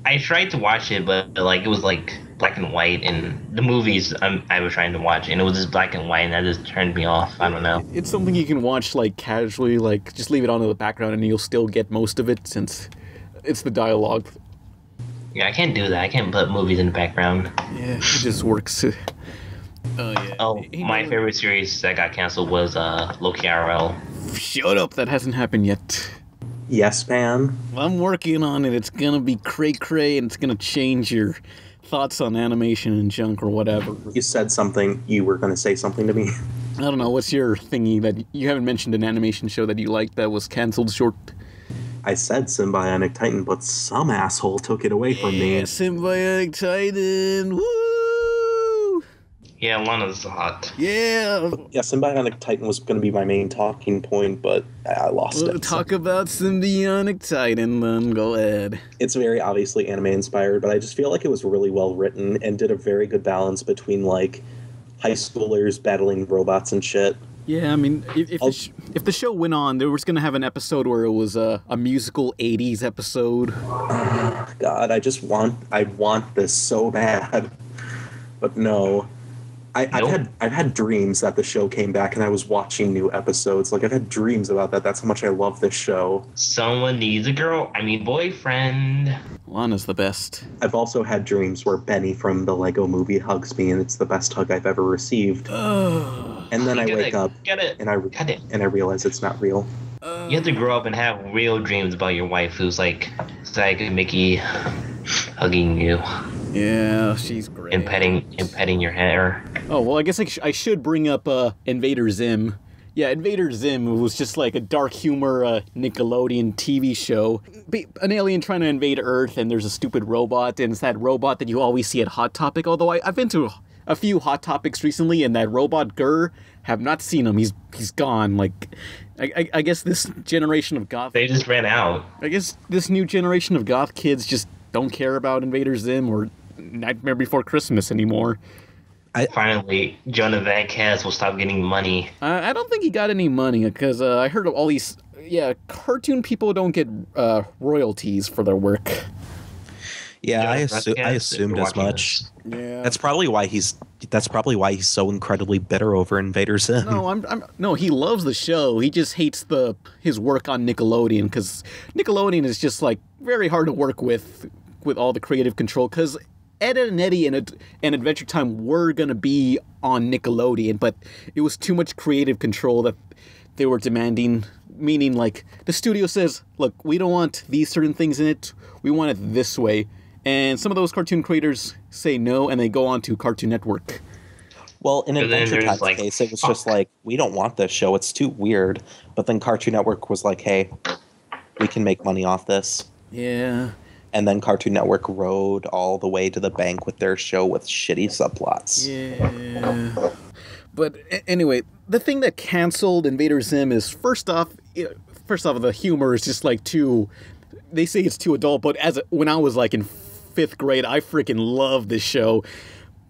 [SPEAKER 2] I tried to watch it, but like it was like black and white, and the movies I was trying to watch, and it was just black and white, and that just turned me off. I don't know.
[SPEAKER 3] It's something you can watch like casually, like just leave it on in the background, and you'll still get most of it, since It's the dialogue.
[SPEAKER 2] Yeah, I can't do that. I can't put movies in the background.
[SPEAKER 3] Yeah, it just works. Oh yeah.
[SPEAKER 2] Oh,
[SPEAKER 3] Hey,
[SPEAKER 2] my
[SPEAKER 3] Nolan.
[SPEAKER 2] favorite series that got canceled was Loki RL.
[SPEAKER 3] Shut up! That hasn't happened yet.
[SPEAKER 4] Yes, man.
[SPEAKER 3] I'm working on it. It's gonna be cray, and it's gonna change your thoughts on animation and junk or whatever.
[SPEAKER 4] You said something. You were going to say something to me.
[SPEAKER 3] I don't know. What's your thingy that you haven't mentioned an animation show that you liked that was canceled short?
[SPEAKER 4] I said Symbionic Titan, but some asshole took it away from me.
[SPEAKER 3] Symbiotic Titan. Woo!
[SPEAKER 2] Yeah, Lana's hot.
[SPEAKER 3] Yeah.
[SPEAKER 4] Yeah, Symbionic Titan was going to be my main talking point, but I lost
[SPEAKER 3] We'll
[SPEAKER 4] it.
[SPEAKER 3] talk about Symbiotic Titan then. Go ahead.
[SPEAKER 4] It's very obviously anime inspired, but I just feel like it was really well written and did a very good balance between like high schoolers battling robots and shit.
[SPEAKER 3] Yeah, I mean, if the show went on, there was going to have an episode where it was a musical 80s episode.
[SPEAKER 4] God, I want this so bad, but no.
[SPEAKER 2] Nope.
[SPEAKER 4] I've had dreams that the show came back and I was watching new episodes. Like I've had dreams about that. That's how much I love this show.
[SPEAKER 2] Someone needs a boyfriend.
[SPEAKER 3] Lana's the best.
[SPEAKER 4] I've also had dreams where Benny from the Lego Movie hugs me and it's the best hug I've ever received. And then I wake up and I realize it's not real.
[SPEAKER 2] You have to grow up and have real dreams about your wife who's like Mickey hugging you
[SPEAKER 3] Yeah, she's great.
[SPEAKER 2] and petting your hair.
[SPEAKER 3] Oh, well, I guess I should bring up Invader Zim. Yeah, Invader Zim was just like a dark humor Nickelodeon TV show. An alien trying to invade Earth, and there's a stupid robot, and it's that robot that you always see at Hot Topic. Although I've been to a few Hot Topics recently, and that robot Gurr, have not seen him. He's gone. Like, I guess this generation of goth.
[SPEAKER 2] They just ran out.
[SPEAKER 3] I guess this new generation of goth kids just don't care about Invader Zim or Nightmare Before Christmas anymore.
[SPEAKER 2] Finally, Jonah Van Ness will stop getting money.
[SPEAKER 3] I don't think he got any money because I heard of all these. Yeah, cartoon people don't get royalties for their work.
[SPEAKER 4] Yeah, I
[SPEAKER 2] Vasquez,
[SPEAKER 4] assumed
[SPEAKER 2] if you're
[SPEAKER 4] as
[SPEAKER 2] watching
[SPEAKER 4] much.
[SPEAKER 2] this.
[SPEAKER 3] Yeah.
[SPEAKER 4] That's probably why he's so incredibly bitter over Invader Zim.
[SPEAKER 3] No, he loves the show. He just hates his work on Nickelodeon because Nickelodeon is just like very hard to work with all the creative control. Because Ed, Edd n Eddy and Adventure Time were gonna be on Nickelodeon, but it was too much creative control that they were demanding. Meaning, like the studio says, "Look, we don't want these certain things in it. We want it this way." And some of those cartoon creators say no, and they go on to Cartoon Network.
[SPEAKER 4] Well, in
[SPEAKER 2] But then
[SPEAKER 4] Adventure
[SPEAKER 2] there's,
[SPEAKER 4] Time's
[SPEAKER 2] like,
[SPEAKER 4] case, it was just like, we don't want this show. It's too weird. But then Cartoon Network was like, hey, we can make money off this.
[SPEAKER 3] Yeah.
[SPEAKER 4] And then Cartoon Network rode all the way to the bank with their show with shitty subplots.
[SPEAKER 3] Yeah. But anyway, the thing that canceled Invader Zim is first off, the humor is just like too. They say it's too adult, but when I was like in 5th grade, I freaking loved this show.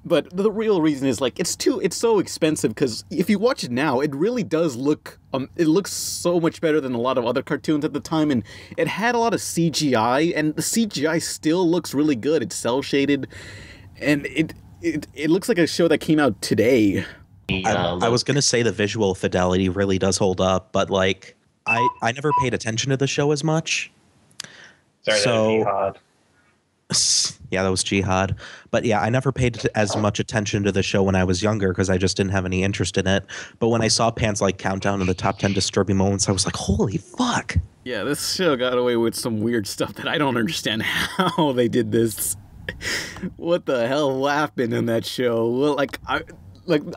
[SPEAKER 3] But the real reason is like it's so expensive because if you watch it now, it really does look it looks so much better than a lot of other cartoons at the time, and it had a lot of CGI, and the CGI still looks really good. It's cel shaded, and it looks like a show that came out today.
[SPEAKER 4] I was going to say the visual fidelity really does hold up, but like I never paid attention to the show as much.
[SPEAKER 2] Sorry,
[SPEAKER 4] So-
[SPEAKER 2] that was Jihad.
[SPEAKER 4] Yeah, that was Jihad. But yeah, I never paid as much attention to the show when I was younger because I just didn't have any interest in it. But when I saw Pan's like countdown to the top 10 disturbing moments, I was like, holy fuck.
[SPEAKER 3] Yeah, this show got away with some weird stuff that I don't understand how they did this. What the hell happened in that show? Well,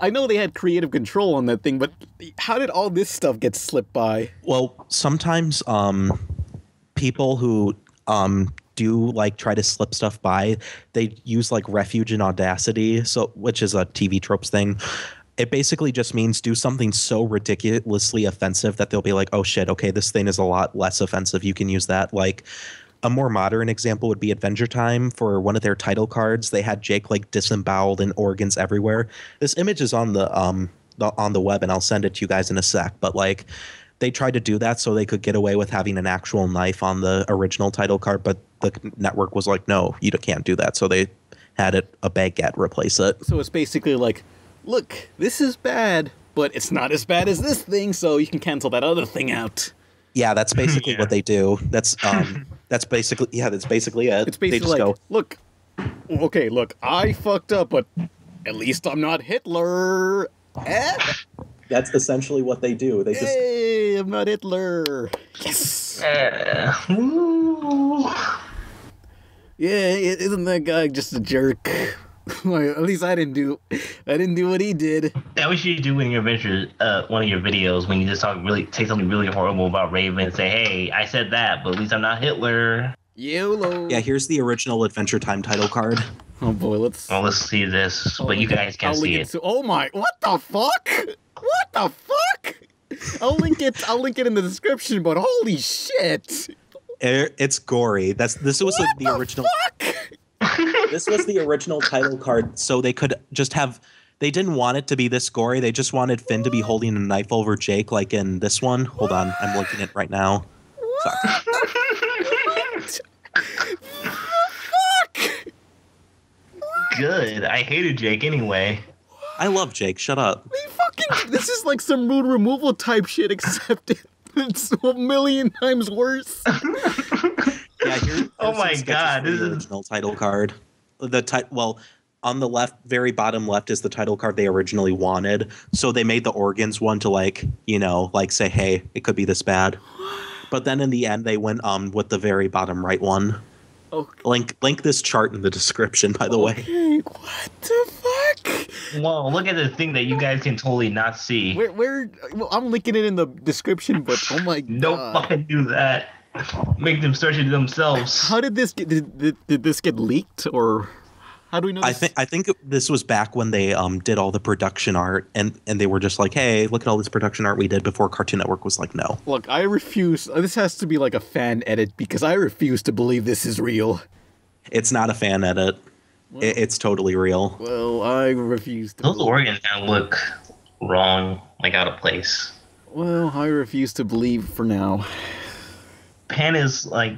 [SPEAKER 3] I know they had creative control on that thing, but how did all this stuff get slipped by?
[SPEAKER 4] Well, sometimes people who do like try to slip stuff by, they use like refuge and audacity, which is a TV tropes thing. It basically just means do something so ridiculously offensive that they'll be like, oh shit, okay, this thing is a lot less offensive. You can use that. Like a more modern example would be Adventure Time. For one of their title cards, they had Jake like disemboweled and organs everywhere. This image is on the web, and I'll send it to you guys in a sec. But like, they tried to do that so they could get away with having an actual knife on the original title card, but the network was like, no, you can't do that. So they had a baguette replace it.
[SPEAKER 3] So it's basically like, look, this is bad, but it's not as bad as this thing, so you can cancel that other thing out.
[SPEAKER 4] Yeah, that's basically
[SPEAKER 2] Yeah.
[SPEAKER 4] what they do. That's That's basically it.
[SPEAKER 3] It's
[SPEAKER 4] They
[SPEAKER 3] basically
[SPEAKER 4] just
[SPEAKER 3] like,
[SPEAKER 4] go,
[SPEAKER 3] look, okay, look, I fucked up, but at least I'm not Hitler. Eh?
[SPEAKER 4] that's essentially what they do. They just
[SPEAKER 3] Hey, I'm not Hitler. Yes.
[SPEAKER 2] Ooh.
[SPEAKER 3] Yeah, isn't that guy just a jerk? Like, at least I didn't do what he did.
[SPEAKER 2] That what you do in your adventure, one of your videos, when you just say something really horrible about Raven and say, hey, I said that, but at least I'm not Hitler.
[SPEAKER 3] YOLO.
[SPEAKER 4] yeah. Here's the original Adventure Time title card.
[SPEAKER 3] Oh boy, let's.
[SPEAKER 2] Well, let's see this, but you guys can't
[SPEAKER 3] I'll
[SPEAKER 2] see
[SPEAKER 3] link
[SPEAKER 2] it.
[SPEAKER 3] to- oh my! What the fuck? What the fuck? I'll link it in the description. But holy shit!
[SPEAKER 4] It's gory. This was
[SPEAKER 3] What
[SPEAKER 4] the original.
[SPEAKER 3] fuck?
[SPEAKER 4] This was the original title card, so they could just have. They didn't want it to be this gory. They just wanted Finn to be holding a knife over Jake, like in this one. Hold on, I'm looking at it right now. Fuck.
[SPEAKER 3] Fuck!
[SPEAKER 2] Good. I hated Jake anyway.
[SPEAKER 4] I love Jake. Shut up.
[SPEAKER 3] We fucking. This is like some rude removal type shit, except it's a million times worse.
[SPEAKER 4] Yeah,
[SPEAKER 2] Oh my
[SPEAKER 4] here's some sketches
[SPEAKER 2] God,
[SPEAKER 4] from
[SPEAKER 2] this
[SPEAKER 4] the
[SPEAKER 2] is-
[SPEAKER 4] original title card. Well, on the left, very bottom left, is the title card they originally wanted. So they made the organs one to like say, hey, it could be this bad. But then in the end, they went with the very bottom right one.
[SPEAKER 3] Okay.
[SPEAKER 4] Link this chart in the description, by the way.
[SPEAKER 3] Okay, what the fuck?
[SPEAKER 2] Whoa, look at the thing that you guys can totally not see.
[SPEAKER 3] Where? Well, I'm linking it in the description, but oh my god!
[SPEAKER 2] Don't fucking do that. Make them search it themselves.
[SPEAKER 3] How did this get? Did this get leaked, or how do we know?
[SPEAKER 4] I
[SPEAKER 3] This?
[SPEAKER 4] think this was back when they did all the production art, and they were just like, hey, look at all this production art we did before Cartoon Network was like, no.
[SPEAKER 3] Look, I refuse. This has to be like a fan edit because I refuse to believe this is real.
[SPEAKER 4] It's not a fan edit. It's totally real.
[SPEAKER 3] Well, I refuse to.
[SPEAKER 2] Those
[SPEAKER 3] believe-
[SPEAKER 2] organs kind of look wrong, like out of place.
[SPEAKER 3] Well, I refuse to believe for now.
[SPEAKER 2] Pan is like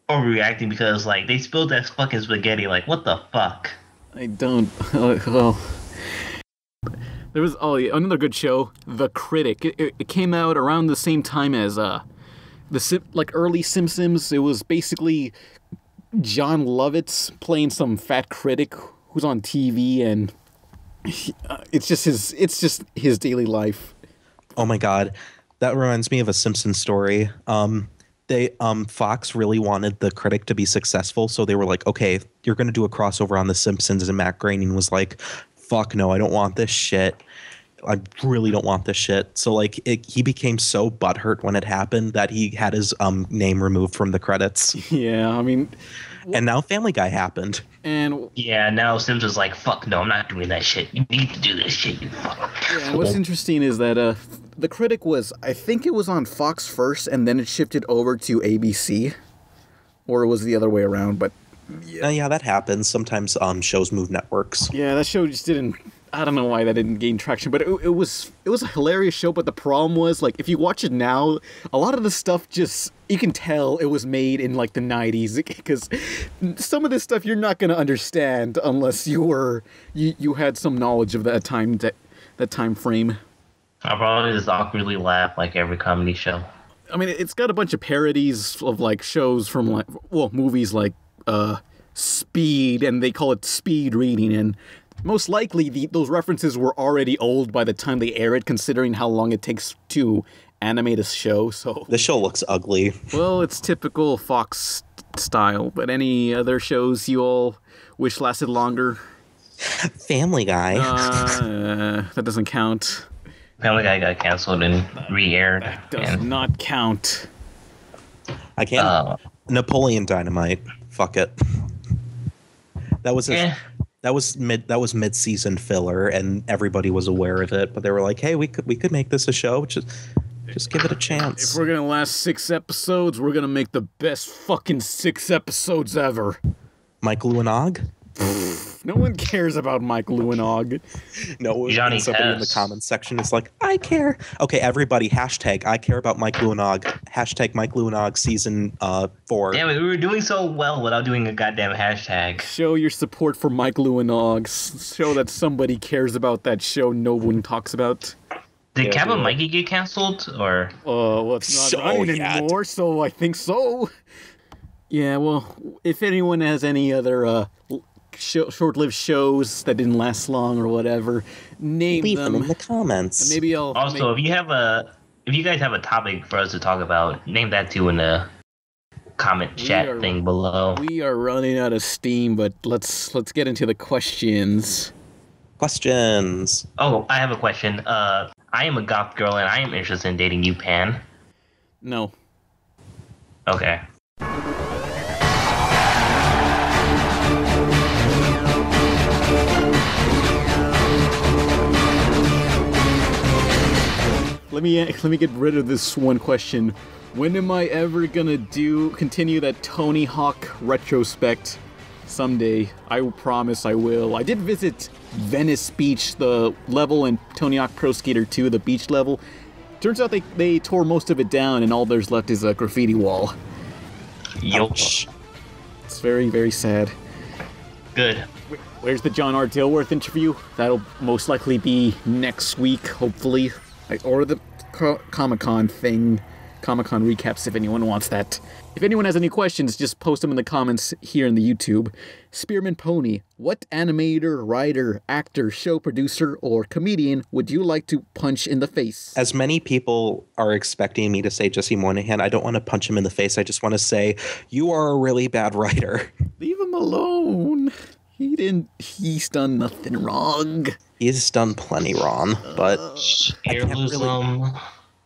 [SPEAKER 2] overreacting because like they spilled that fucking spaghetti. Like what the fuck?
[SPEAKER 3] I don't. Well, there was another good show, The Critic. It came out around the same time as early Simpsons. It was basically John Lovitz playing some fat critic who's on TV, and it's just his daily life.
[SPEAKER 4] Oh my god, that reminds me of a Simpsons story. Fox really wanted The Critic to be successful, so they were like, okay, you're going to do a crossover on The Simpsons, and Matt Groening was like, fuck no, I don't want this shit. I really don't want this shit. So like he became so butthurt when it happened that he had his name removed from the credits.
[SPEAKER 3] Yeah, I mean,
[SPEAKER 4] And now Family Guy happened.
[SPEAKER 3] and
[SPEAKER 2] Yeah, now Simpsons like fuck no, I'm not doing that shit. You need to do this shit. You fuck.
[SPEAKER 3] yeah, what's interesting is that The Critic was, I think it was on Fox first, and then it shifted over to ABC, or it was the other way around. But
[SPEAKER 4] Yeah, that happens. Sometimes shows move networks.
[SPEAKER 3] yeah, that show just didn't. I don't know why that didn't gain traction, but it was a hilarious show. But the problem was, like, if you watch it now, a lot of the stuff just, you can tell it was made in like the 90s, because some of this stuff you're not gonna understand unless you had some knowledge of that time frame.
[SPEAKER 2] I probably just awkwardly laugh like every comedy show.
[SPEAKER 3] I mean, it's got a bunch of parodies of like shows from like, well, movies like Speed, and they call it speed reading, and most likely those references were already old by the time they air it, considering how long it takes to animate a show. So,
[SPEAKER 4] This show looks ugly.
[SPEAKER 3] well, it's typical Fox style. But any other shows you all wish lasted longer?
[SPEAKER 4] Family Guy.
[SPEAKER 3] That doesn't count.
[SPEAKER 2] Family Guy got canceled and re-aired.
[SPEAKER 3] Does
[SPEAKER 2] And,
[SPEAKER 3] not count.
[SPEAKER 4] I can't. Napoleon Dynamite. Fuck it. That was
[SPEAKER 2] eh.
[SPEAKER 4] that was mid-season filler, and everybody was aware of it. But they were like, "Hey, we could make this a show. Just give it a chance."
[SPEAKER 3] If we're gonna last 6 episodes, we're gonna make the best fucking 6 episodes ever.
[SPEAKER 4] Mike Lewinog?
[SPEAKER 3] No one cares about Mike Lewinog.
[SPEAKER 4] No,
[SPEAKER 2] Johnny
[SPEAKER 4] and somebody in the
[SPEAKER 2] Test.
[SPEAKER 4] comments section is like, "I care." Okay, everybody, hashtag I care about Mike Lewinog. Hashtag Mike Lewinog season 4.
[SPEAKER 2] Damn it, we were doing so well without doing a goddamn hashtag.
[SPEAKER 3] Show your support for Mike Lewinog. Show that somebody cares about that show no one talks about.
[SPEAKER 2] Did
[SPEAKER 4] Yeah,
[SPEAKER 2] Captain
[SPEAKER 4] yeah.
[SPEAKER 2] Mikey get canceled or?
[SPEAKER 3] Well, it's not
[SPEAKER 4] So
[SPEAKER 3] running
[SPEAKER 4] yet.
[SPEAKER 3] anymore, so I think so. Yeah, well, if anyone has any other short-lived shows that didn't last long or whatever, name
[SPEAKER 4] Leave them
[SPEAKER 3] them.
[SPEAKER 4] in the comments.
[SPEAKER 3] And maybe I'll
[SPEAKER 2] Also, if you guys have a topic for us to talk about, name that too in the comment chat thing below.
[SPEAKER 3] We are running out of steam, but let's get into the questions.
[SPEAKER 4] Questions.
[SPEAKER 2] Oh, I have a question. I am a goth girl and I am interested in dating you, Pan.
[SPEAKER 3] No.
[SPEAKER 2] Okay.
[SPEAKER 3] Let me get rid of this one question. When am I ever gonna continue that Tony Hawk retrospect? Someday. I will promise I will. I did visit Venice Beach, the level in Tony Hawk Pro Skater 2, the beach level. Turns out they tore most of it down and all there's left is a graffiti wall.
[SPEAKER 2] Ouch.
[SPEAKER 3] It's very, very sad.
[SPEAKER 2] Good.
[SPEAKER 3] Where's the John R. Dilworth interview? That'll most likely be next week, hopefully. Or the Comic-Con thing. Comic-Con recaps if anyone wants that. If anyone has any questions, just post them in the comments here in the YouTube. Spearman Pony, what animator, writer, actor, show producer, or comedian would you like to punch in the face?
[SPEAKER 4] As many people are expecting me to say Jesse Moynihan, I don't want to punch him in the face. I just want to say, you are a really bad writer.
[SPEAKER 3] Leave him alone. He's done nothing wrong.
[SPEAKER 4] He's done plenty wrong, but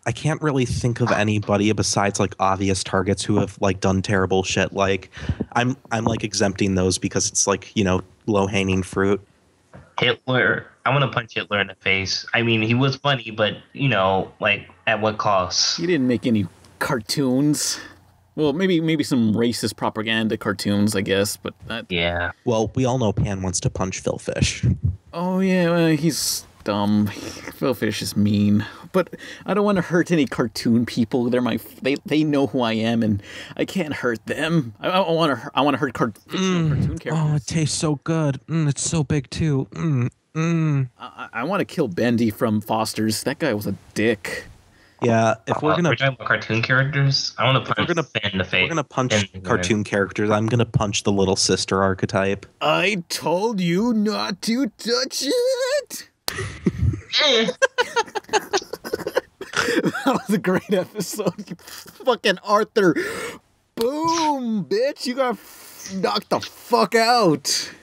[SPEAKER 4] I can't really think of anybody besides like obvious targets who have like done terrible shit. Like I'm like exempting those because it's like, you know, low hanging fruit.
[SPEAKER 2] Hitler. I want to punch Hitler in the face. I mean, he was funny, but you know, like at what cost?
[SPEAKER 3] He didn't make any cartoons. Well, maybe some racist propaganda cartoons, I guess, but that...
[SPEAKER 2] Yeah.
[SPEAKER 4] Well, we all know Pan wants to punch Phil Fish.
[SPEAKER 3] Oh yeah, well, he's dumb. Phil Fish is mean, but I don't want to hurt any cartoon people. They know who I am, and I can't hurt them. I want to hurt cartoon characters.
[SPEAKER 5] Oh, it tastes so good. It's so big too.
[SPEAKER 3] I want to kill Bendy from Foster's. That guy was a dick.
[SPEAKER 4] Yeah, if we're
[SPEAKER 2] talking about cartoon characters, I want to punch Ben in the face.
[SPEAKER 4] We're gonna punch cartoon characters. I'm gonna punch the little sister archetype.
[SPEAKER 3] I told you not to touch it. That was a great episode. You fucking Arthur. Boom, bitch. You got knocked the fuck out.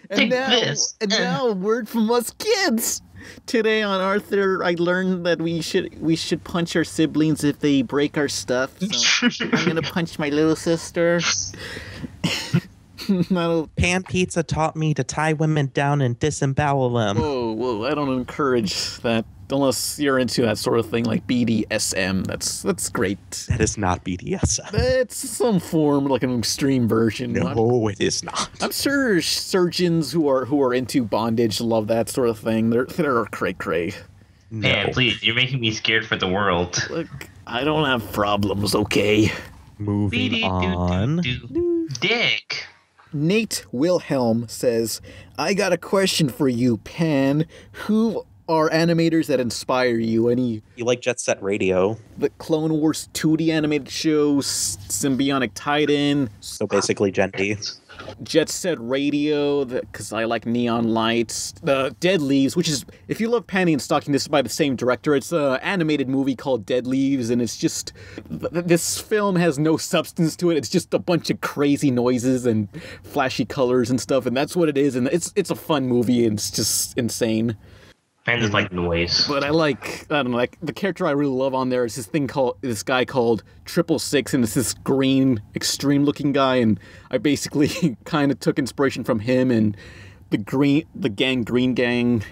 [SPEAKER 3] And now, a word from us kids. Today on Arthur, I learned that we should punch our siblings if they break our stuff. So I'm gonna punch my little sister.
[SPEAKER 4] Pan Pizza taught me to tie women down and disembowel them.
[SPEAKER 3] Whoa! I don't encourage that unless you're into that sort of thing like BDSM. That's great.
[SPEAKER 4] That is not BDSM.
[SPEAKER 3] It's some form, like an extreme version.
[SPEAKER 4] No, it is not.
[SPEAKER 3] I'm sure surgeons who are into bondage love that sort of thing. They're cray.
[SPEAKER 4] No.
[SPEAKER 2] Man, please, you're making me scared for the world.
[SPEAKER 3] Look, I don't have problems, okay?
[SPEAKER 4] Moving on.
[SPEAKER 2] Dick.
[SPEAKER 3] Nate Wilhelm says, I got a question for you, Pan. Who are animators that inspire you? Any...
[SPEAKER 4] You like Jet Set Radio?
[SPEAKER 3] The Clone Wars 2D animated shows, Symbionic Titan.
[SPEAKER 4] So basically Genty.
[SPEAKER 3] Jet Set Radio, because I like Neon Lights. The Dead Leaves, which is, if you love Panty and Stocking, this is by the same director. It's an animated movie called Dead Leaves, and it's just, this film has no substance to it. It's just a bunch of crazy noises and flashy colors and stuff, and that's what it is. And it's a fun movie, and it's just insane.
[SPEAKER 2] I just like noise.
[SPEAKER 3] But I don't know, like the character I really love on there is this guy called 666, and it's this green, extreme looking guy, and I basically kind of took inspiration from him and the Green Gang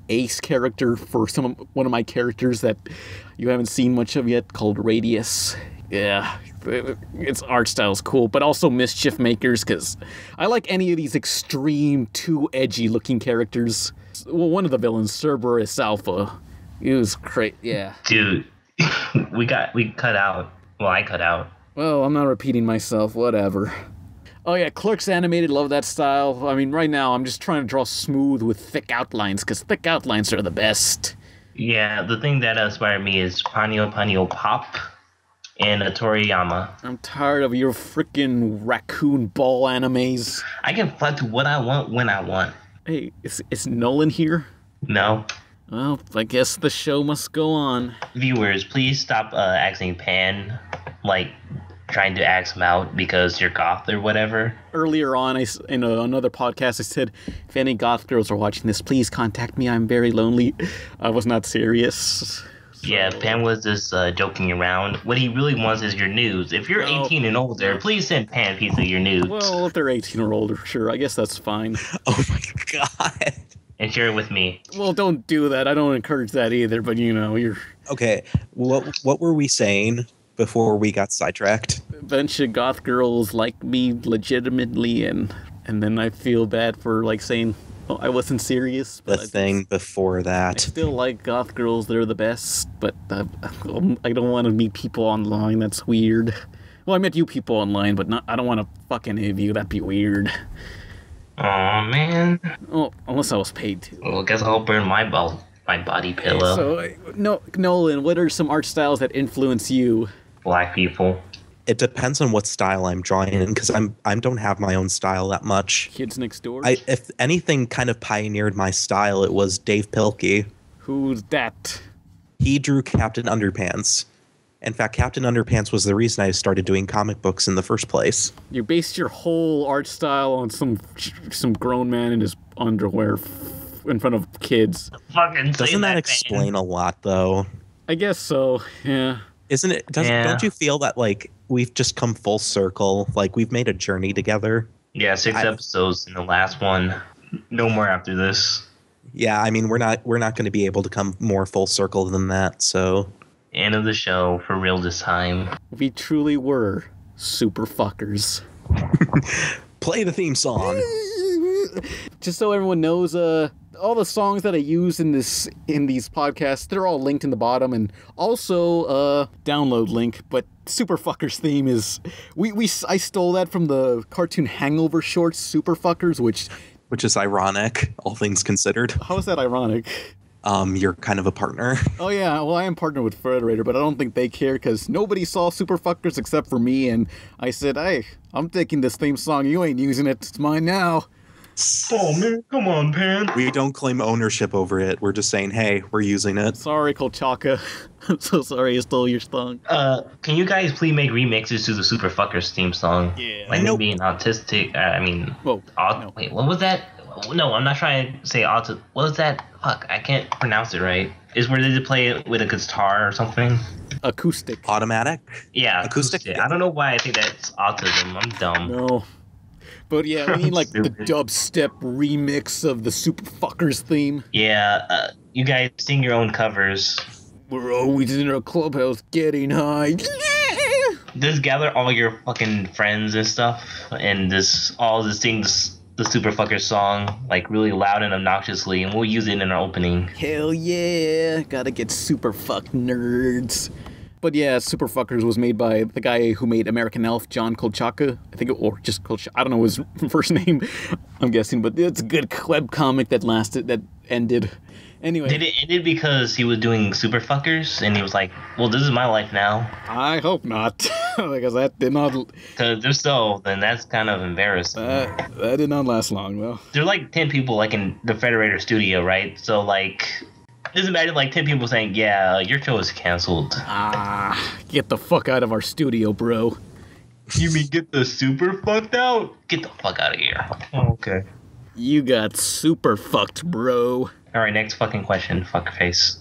[SPEAKER 3] Ace character for one of my characters that you haven't seen much of yet, called Radius. Yeah, its art style is cool, but also Mischief Makers, because I like any of these extreme, too edgy looking characters. Well, one of the villains, Cerberus Alpha, he was great. Yeah,
[SPEAKER 2] dude, we cut out. Well, I cut out.
[SPEAKER 3] Well, I'm not repeating myself. Whatever. Oh yeah, Clerks Animated, love that style. I mean, right now I'm just trying to draw smooth with thick outlines, because thick outlines are the best.
[SPEAKER 2] Yeah, the thing that inspired me is Ponyo Ponyo Pop. and Toriyama.
[SPEAKER 3] I'm tired of your freaking raccoon ball animes.
[SPEAKER 2] I can fuck to what I want when I want.
[SPEAKER 3] Hey, is Nolan here?
[SPEAKER 2] No.
[SPEAKER 3] Well, I guess the show must go on.
[SPEAKER 2] Viewers, please stop asking Pan, like, trying to ask him out because you're goth or whatever.
[SPEAKER 3] Earlier on, in another podcast, I said, if any goth girls are watching this, please contact me. I'm very lonely. I was not serious.
[SPEAKER 2] Yeah, Pan was just joking around. What he really wants is your news. If you're 18 and older, please send Pan a piece of your news.
[SPEAKER 3] Well, if they're 18 or older, sure, I guess that's fine.
[SPEAKER 4] Oh my god.
[SPEAKER 2] And share it with me.
[SPEAKER 3] Well, don't do that. I don't encourage that either, but you're...
[SPEAKER 4] Okay, what were we saying before we got sidetracked?
[SPEAKER 3] A bunch of goth girls like me legitimately, and then I feel bad for, like, saying... Oh, I wasn't serious.
[SPEAKER 4] The
[SPEAKER 3] But
[SPEAKER 4] thing before
[SPEAKER 3] I
[SPEAKER 4] that.
[SPEAKER 3] still like goth girls. They're the best. But I don't want to meet people online. That's weird. Well, I met you people online, but I don't want to fuck any of you. That'd be weird.
[SPEAKER 2] Aw, man.
[SPEAKER 3] Oh, unless I was paid to.
[SPEAKER 2] Well, I guess I'll burn my body pillow.
[SPEAKER 3] So, Nolan, what are some art styles that influence you?
[SPEAKER 2] Black people.
[SPEAKER 4] It depends on what style I'm drawing in, because I don't have my own style that much.
[SPEAKER 3] Kids Next Door?
[SPEAKER 4] If anything kind of pioneered my style, it was Dave Pilkey.
[SPEAKER 3] Who's that?
[SPEAKER 4] He drew Captain Underpants. In fact, Captain Underpants was the reason I started doing comic books in the first place.
[SPEAKER 3] You based your whole art style on some grown man in his underwear in front of kids.
[SPEAKER 2] Fucking say
[SPEAKER 4] Doesn't that
[SPEAKER 2] man.
[SPEAKER 4] explain a lot, though?
[SPEAKER 3] I guess so, yeah.
[SPEAKER 4] Isn't it?
[SPEAKER 2] Yeah.
[SPEAKER 4] Don't you feel that, like, we've just come full circle? Like, we've made a journey together?
[SPEAKER 2] Yeah, 6 episodes in the last one. No more after this.
[SPEAKER 4] Yeah, I mean, we're not going to be able to come more full circle than that, so...
[SPEAKER 2] End of the show for real this time.
[SPEAKER 3] We truly were super fuckers.
[SPEAKER 4] Play the theme song.
[SPEAKER 3] Just so everyone knows, all the songs that I use in these podcasts, they're all linked in the bottom, and also download link. But Super Fuckers theme is I stole that from the cartoon Hangover shorts, Super Fuckers,
[SPEAKER 4] Which is ironic, all things considered.
[SPEAKER 3] how is that ironic?
[SPEAKER 4] You're kind of a partner.
[SPEAKER 3] Oh yeah, well I am partnered with Frederator, but I don't think they care because nobody saw Super Fuckers except for me, and I said, hey, I'm taking this theme song, you ain't using it, it's mine now.
[SPEAKER 2] Oh man, come on, Pan.
[SPEAKER 4] We don't claim ownership over it. We're just saying, hey, we're using it.
[SPEAKER 3] Sorry, Kolchaka. I'm so sorry I stole your song.
[SPEAKER 2] Can you guys please make remixes to the Super Fuckers theme song?
[SPEAKER 3] Yeah.
[SPEAKER 2] Like
[SPEAKER 4] Nope.
[SPEAKER 2] being autistic.
[SPEAKER 3] Whoa, no.
[SPEAKER 2] Wait, what was that? No, I'm not trying to say autistic. What was that? Fuck, I can't pronounce it right. Is where they play it with a guitar or something?
[SPEAKER 3] Acoustic.
[SPEAKER 4] Automatic?
[SPEAKER 2] Yeah,
[SPEAKER 4] Acoustic?
[SPEAKER 2] I don't know why I think that's autism. I'm dumb.
[SPEAKER 3] No. But yeah, we need like the
[SPEAKER 2] Stupid.
[SPEAKER 3] dubstep remix of the Super Fuckers theme.
[SPEAKER 2] Yeah, you guys sing your own covers.
[SPEAKER 3] We're always in our clubhouse getting high.
[SPEAKER 2] Just gather all your fucking friends and stuff, and all sing the Super Fuckers song like really loud and obnoxiously, and we'll use it in our opening.
[SPEAKER 3] Hell yeah, gotta get super fucked nerds. But yeah, Super Fuckers was made by the guy who made American Elf, John Kolchaka. I think, or just Kolchaka. I don't know his first name, I'm guessing, but it's a good web comic that ended. Anyway.
[SPEAKER 2] Did it end because he was doing Super Fuckers, and he was like, well, this is my life now?
[SPEAKER 3] I hope not, because that did not.
[SPEAKER 2] Because if so, then that's kind of embarrassing.
[SPEAKER 3] That did not last long, though.
[SPEAKER 2] There's like 10 people like in the Federator studio, right? So like, just imagine like 10 people saying, yeah, your show is canceled.
[SPEAKER 3] Get the fuck out of our studio, bro.
[SPEAKER 2] You mean get the super fucked out? Get the fuck out of here. Oh, okay.
[SPEAKER 3] You got super fucked, bro.
[SPEAKER 2] All right, next fucking question, fuckface.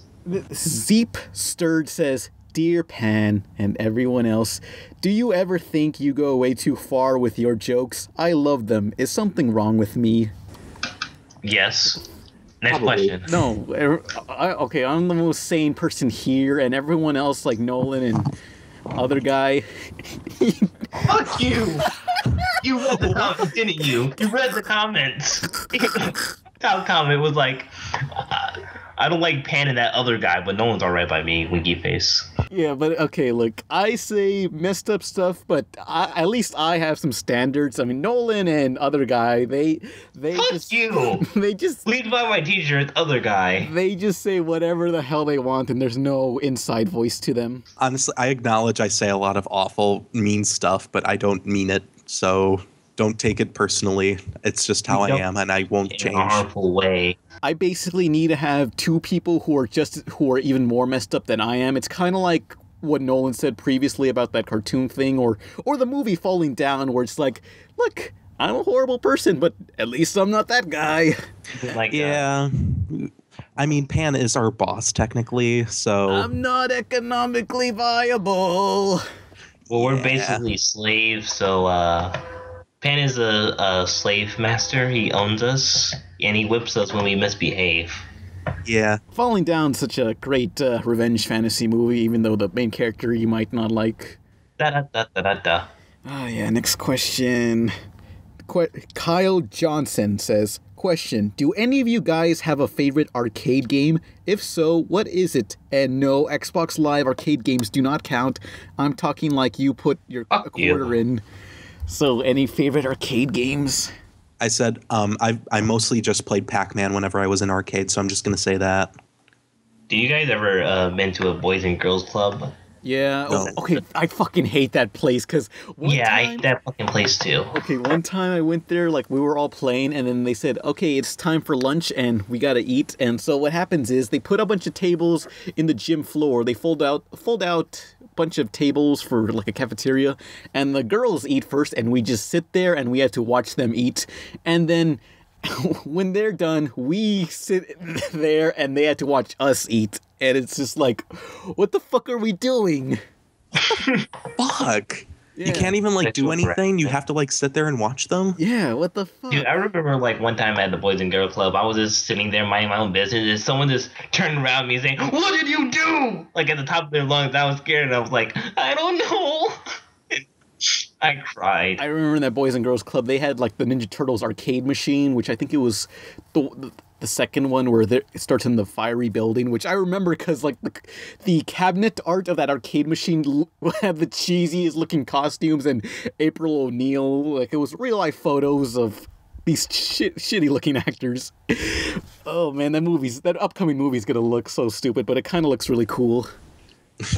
[SPEAKER 3] Zeep Stirred says, Dear Pan and everyone else, do you ever think you go way too far with your jokes? I love them. Is something wrong with me?
[SPEAKER 2] Yes. Next
[SPEAKER 4] Probably.
[SPEAKER 2] question.
[SPEAKER 3] No. Okay, I'm the most sane person here, and everyone else, like Nolan and other guy.
[SPEAKER 2] Fuck you. You read the comments, didn't you? You read the comments. Top comment was like, I don't like Pan and that other guy, but no one's alright by me, Winky Face.
[SPEAKER 3] Yeah, but okay, look, I say messed up stuff, but at least I have some standards. I mean, Nolan and other guy, they
[SPEAKER 2] Fuck
[SPEAKER 3] just
[SPEAKER 2] you!
[SPEAKER 3] they just
[SPEAKER 2] Lead by my t-shirt, other guy.
[SPEAKER 3] they just say whatever the hell they want, and there's no inside voice to them.
[SPEAKER 4] Honestly, I acknowledge I say a lot of awful, mean stuff, but I don't mean it. So don't take it personally. It's just how I
[SPEAKER 2] don't-
[SPEAKER 4] am, and I won't
[SPEAKER 2] In a
[SPEAKER 4] change.
[SPEAKER 2] harmful way.
[SPEAKER 3] I basically need to have two people who are even more messed up than I am. It's kind of like what Nolan said previously about that cartoon thing, or the movie Falling Down, where it's like, look, I'm a horrible person, but at least I'm not that guy.
[SPEAKER 2] Like,
[SPEAKER 4] Yeah. I mean, Pan is our boss, technically, so...
[SPEAKER 3] I'm not economically viable.
[SPEAKER 2] well, we're
[SPEAKER 4] Yeah.
[SPEAKER 2] basically slaves, so, Pan is a slave master. He owns us, and he whips us when we misbehave.
[SPEAKER 4] yeah.
[SPEAKER 3] Falling Down's such a great revenge fantasy movie, even though the main character you might not like.
[SPEAKER 2] Da-da-da-da-da-da.
[SPEAKER 3] Oh, yeah, next question. Kyle Johnson says, question, do any of you guys have a favorite arcade game? If so, what is it? And no, Xbox Live arcade games do not count. I'm talking like you put your
[SPEAKER 2] Fuck
[SPEAKER 3] quarter
[SPEAKER 2] you.
[SPEAKER 3] in. So, any favorite arcade games?
[SPEAKER 4] I said I mostly just played Pac-Man whenever I was in arcade, so I'm just going to say that.
[SPEAKER 2] Do you guys ever been to a Boys and Girls Club?
[SPEAKER 3] Yeah,
[SPEAKER 4] No.
[SPEAKER 3] okay, I fucking hate that place, because
[SPEAKER 2] Yeah, I hate that fucking place too.
[SPEAKER 3] Okay, one time I went there, like, we were all playing, and then they said, okay, it's time for lunch, and we gotta eat. And so what happens is, they put a bunch of tables in the gym floor. They fold out a bunch of tables for, like, a cafeteria, and the girls eat first, and we just sit there, and we have to watch them eat. And then, when they're done, we sit there, and they had to watch us eat. And it's just like, what the fuck are we doing?
[SPEAKER 4] Fuck!
[SPEAKER 3] Yeah.
[SPEAKER 4] You can't even, like, do
[SPEAKER 2] Sexual
[SPEAKER 4] anything? You
[SPEAKER 2] harassment.
[SPEAKER 4] have to, like, sit there and watch them?
[SPEAKER 3] Yeah, what the fuck?
[SPEAKER 2] Dude, I remember like one time at the Boys and Girls Club, I was just sitting there minding my own business, and someone just turned around me saying, "What did you do?" Like at the top of their lungs. I was scared, and I was like, "I don't know." I cried.
[SPEAKER 3] I remember in that Boys and Girls Club, they had like the Ninja Turtles arcade machine, which I think it was the second one where it starts in the fiery building, which I remember because like the cabinet art of that arcade machine had the cheesiest looking costumes and April O'Neil. Like it was real life photos of these shitty looking actors. Oh man, that upcoming movie's gonna look so stupid, but it kind of looks really cool.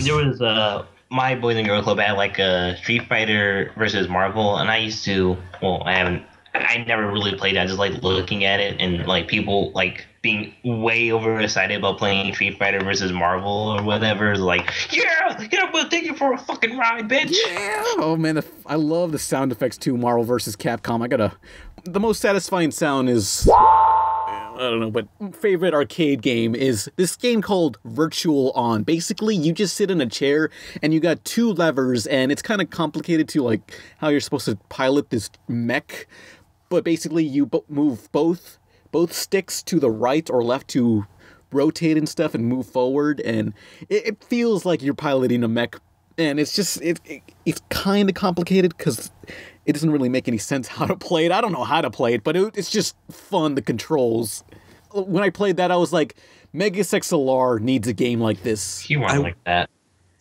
[SPEAKER 2] There was my Boys and Girls Club had like a Street Fighter versus Marvel, and I used to. Well, I never really played it. I just like looking at it and like people like being way overexcited about playing Street Fighter versus Marvel or whatever. Like, yeah, we'll take you for a fucking ride, bitch.
[SPEAKER 3] Yeah. Oh man, I love the sound effects too. Marvel vs. Capcom. The most satisfying sound is, I don't know, but favorite arcade game is this game called Virtual On. Basically, you just sit in a chair and you got two levers, and it's kind of complicated to like how you're supposed to pilot this mech. But basically, you move both sticks to the right or left to rotate and stuff and move forward, and it feels like you're piloting a mech. And it's just it's kind of complicated because it doesn't really make any sense how to play it. I don't know how to play it, but it's just fun, the controls. When I played that, I was like, Megas XLR needs a game like this.
[SPEAKER 2] You weren't like that.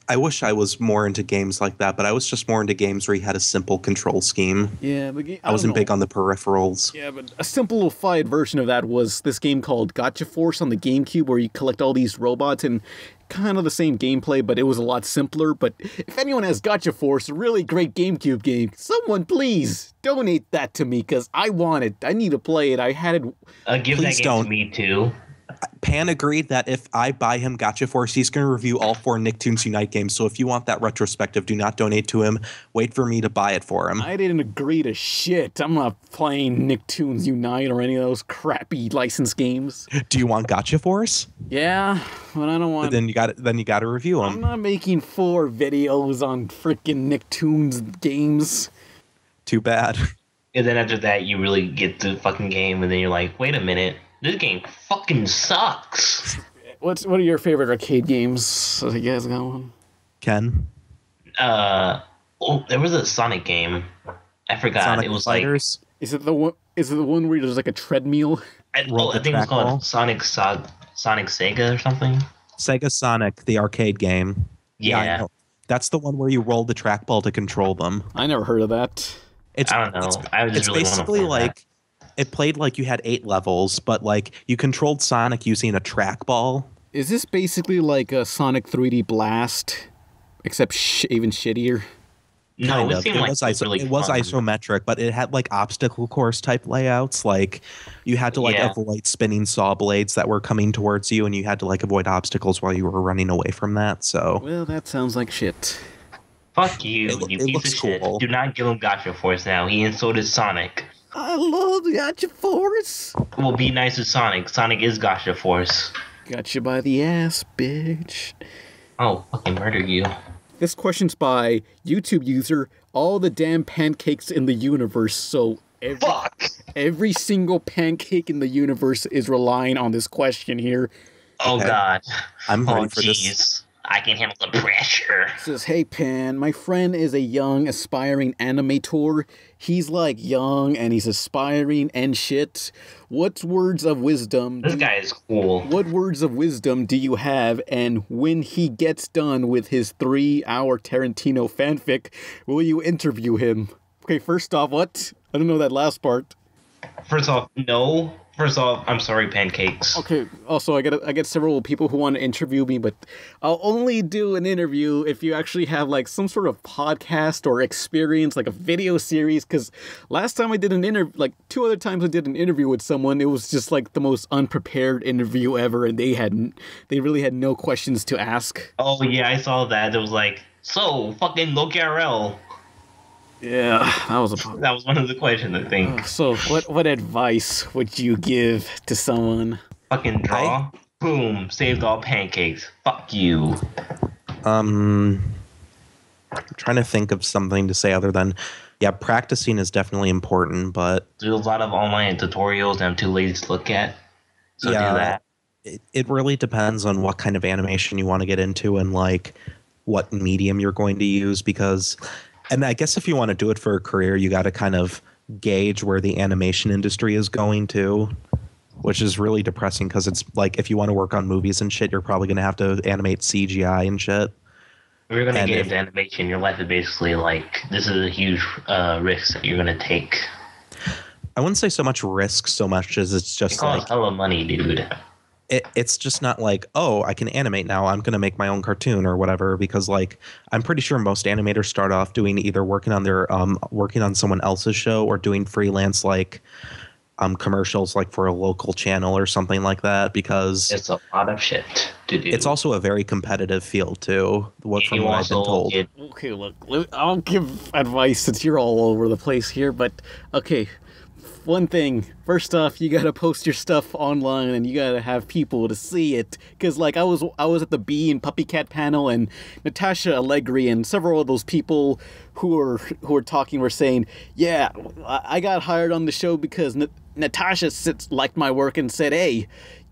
[SPEAKER 4] I wish I was more into games like that, but I was just more into games where you had a simple control scheme.
[SPEAKER 3] Yeah, but
[SPEAKER 4] I wasn't big on the peripherals.
[SPEAKER 3] Yeah, but a simplified version of that was this game called Gotcha Force on the GameCube, where you collect all these robots and kind of the same gameplay, but it was a lot simpler. But if anyone has Gotcha Force, a really great GameCube game, someone please donate that to me because I want it. I need to play it. I had it.
[SPEAKER 2] Give that
[SPEAKER 4] Please
[SPEAKER 2] game
[SPEAKER 4] don't.
[SPEAKER 2] to me too.
[SPEAKER 4] Pan agreed that if I buy him Gotcha Force, he's going to review all 4 Nicktoons Unite games. So if you want that retrospective, do not donate to him. Wait for me to buy it for him.
[SPEAKER 3] I didn't agree to shit. I'm not playing Nicktoons Unite or any of those crappy license games.
[SPEAKER 4] Do you want Gotcha Force?
[SPEAKER 3] Yeah, but I don't want.
[SPEAKER 4] Then you got to review
[SPEAKER 3] I'm
[SPEAKER 4] him.
[SPEAKER 3] not making 4 videos on freaking Nicktoons games.
[SPEAKER 4] Too bad.
[SPEAKER 2] And then after that, you really get the fucking game, and then you're like, wait a minute, this game fucking sucks.
[SPEAKER 3] What are your favorite arcade games? So you guys got one?
[SPEAKER 4] Ken?
[SPEAKER 2] There was a Sonic game. I forgot.
[SPEAKER 4] Sonic
[SPEAKER 2] it was
[SPEAKER 4] Fighters?
[SPEAKER 3] Is it the one? Is it the one where there's like a treadmill?
[SPEAKER 2] like
[SPEAKER 4] Roll the
[SPEAKER 2] I think it was
[SPEAKER 4] trackball?
[SPEAKER 2] called Sonic Sega or something.
[SPEAKER 4] Sega Sonic, the arcade game.
[SPEAKER 2] Yeah,
[SPEAKER 4] I know. That's the one where you roll the trackball to control them.
[SPEAKER 3] I never heard of that.
[SPEAKER 4] It's
[SPEAKER 2] I don't know. I just
[SPEAKER 4] it's
[SPEAKER 2] really want to
[SPEAKER 4] basically
[SPEAKER 2] play that.
[SPEAKER 4] like it played like you had 8 levels, but like you controlled Sonic using a trackball.
[SPEAKER 3] Is this basically like a Sonic 3D Blast, except even shittier?
[SPEAKER 2] No,
[SPEAKER 4] Kind
[SPEAKER 2] it
[SPEAKER 4] of.
[SPEAKER 2] seemed
[SPEAKER 4] It
[SPEAKER 2] like
[SPEAKER 4] was
[SPEAKER 2] really
[SPEAKER 4] it was
[SPEAKER 2] fun.
[SPEAKER 4] isometric, but it had like obstacle course type layouts. Like you had to like
[SPEAKER 2] Yeah.
[SPEAKER 4] avoid spinning saw blades that were coming towards you, and you had to like avoid obstacles while you were running away from that. So
[SPEAKER 3] Well, that sounds like shit.
[SPEAKER 2] Fuck you,
[SPEAKER 4] It-
[SPEAKER 2] you
[SPEAKER 4] it
[SPEAKER 2] piece
[SPEAKER 4] looks
[SPEAKER 2] of shit.
[SPEAKER 4] cool.
[SPEAKER 2] Do not give him Gotcha Force now. He insulted Sonic.
[SPEAKER 3] I love Gotcha Force.
[SPEAKER 2] Well, be nice to Sonic. Sonic is Gotcha Force.
[SPEAKER 3] Gotcha by the ass, bitch.
[SPEAKER 2] Oh, fucking murder you.
[SPEAKER 3] This question's by YouTube user All the Damn Pancakes in the Universe. So
[SPEAKER 2] Fuck!
[SPEAKER 3] every single pancake in the universe is relying on this question here.
[SPEAKER 2] Oh
[SPEAKER 4] Okay.
[SPEAKER 2] god.
[SPEAKER 4] I'm
[SPEAKER 2] Oh
[SPEAKER 4] ready for this.
[SPEAKER 2] jeez. I can handle the pressure.
[SPEAKER 3] It says, hey Pan, my friend is a young aspiring animator. He's like young and he's aspiring and shit. What words of wisdom
[SPEAKER 2] This guy is cool.
[SPEAKER 3] What words of wisdom do you have? And when he gets done with his 3-hour Tarantino fanfic, will you interview him? Okay, first off, what? I don't know that last part.
[SPEAKER 2] First off, no. First off, I'm sorry, pancakes.
[SPEAKER 3] Okay, also I get several people who want to interview me, but I'll only do an interview if you actually have like some sort of podcast or experience, like a video series, because last time I did an interview, like 2 other times I did an interview with someone, it was just like the most unprepared interview ever, and they really had no questions to ask.
[SPEAKER 2] Oh yeah, I saw that. It was like, so fucking Logarel.
[SPEAKER 3] Yeah, that was a
[SPEAKER 2] That was one of the questions, I think.
[SPEAKER 3] So what advice would you give to someone?
[SPEAKER 2] Fucking draw. Boom. Saved all pancakes. Fuck you.
[SPEAKER 4] I'm trying to think of something to say other than, yeah, practicing is definitely important, but
[SPEAKER 2] There's a lot of online tutorials that I'm too lazy to look at. So
[SPEAKER 4] Yeah.
[SPEAKER 2] do that.
[SPEAKER 4] it really depends on what kind of animation you want to get into and like what medium you're going to use because, and I guess if you want to do it for a career, you got to kind of gauge where the animation industry is going to, which is really depressing because it's like if you want to work on movies and shit, you're probably going to have to animate CGI and shit.
[SPEAKER 2] If you're gonna
[SPEAKER 4] And
[SPEAKER 2] get
[SPEAKER 4] if-
[SPEAKER 2] into animation, your life is basically like this is a huge risk that you're gonna take.
[SPEAKER 4] I wouldn't say so much risk so much as it's
[SPEAKER 2] It
[SPEAKER 4] just
[SPEAKER 2] costs
[SPEAKER 4] like
[SPEAKER 2] hella money, dude.
[SPEAKER 4] it's just not like, oh, I can animate now, I'm going to make my own cartoon or whatever, because like I'm pretty sure most animators start off doing either working on someone else's show or doing freelance like commercials like for a local channel or something like that, because
[SPEAKER 2] It's a lot of shit to do.
[SPEAKER 4] it's also a very competitive field too, from
[SPEAKER 2] You
[SPEAKER 4] what I've been
[SPEAKER 2] also
[SPEAKER 4] told.
[SPEAKER 2] get-
[SPEAKER 3] Okay, look, I'll give advice since you're all over the place here, but okay. One thing, first off, you gotta post your stuff online and you gotta have people to see it. Cause like I was at the Bee and Puppy Cat panel and Natasha Allegri and several of those people who were talking were saying, yeah, I got hired on the show because Natasha liked my work and said, hey,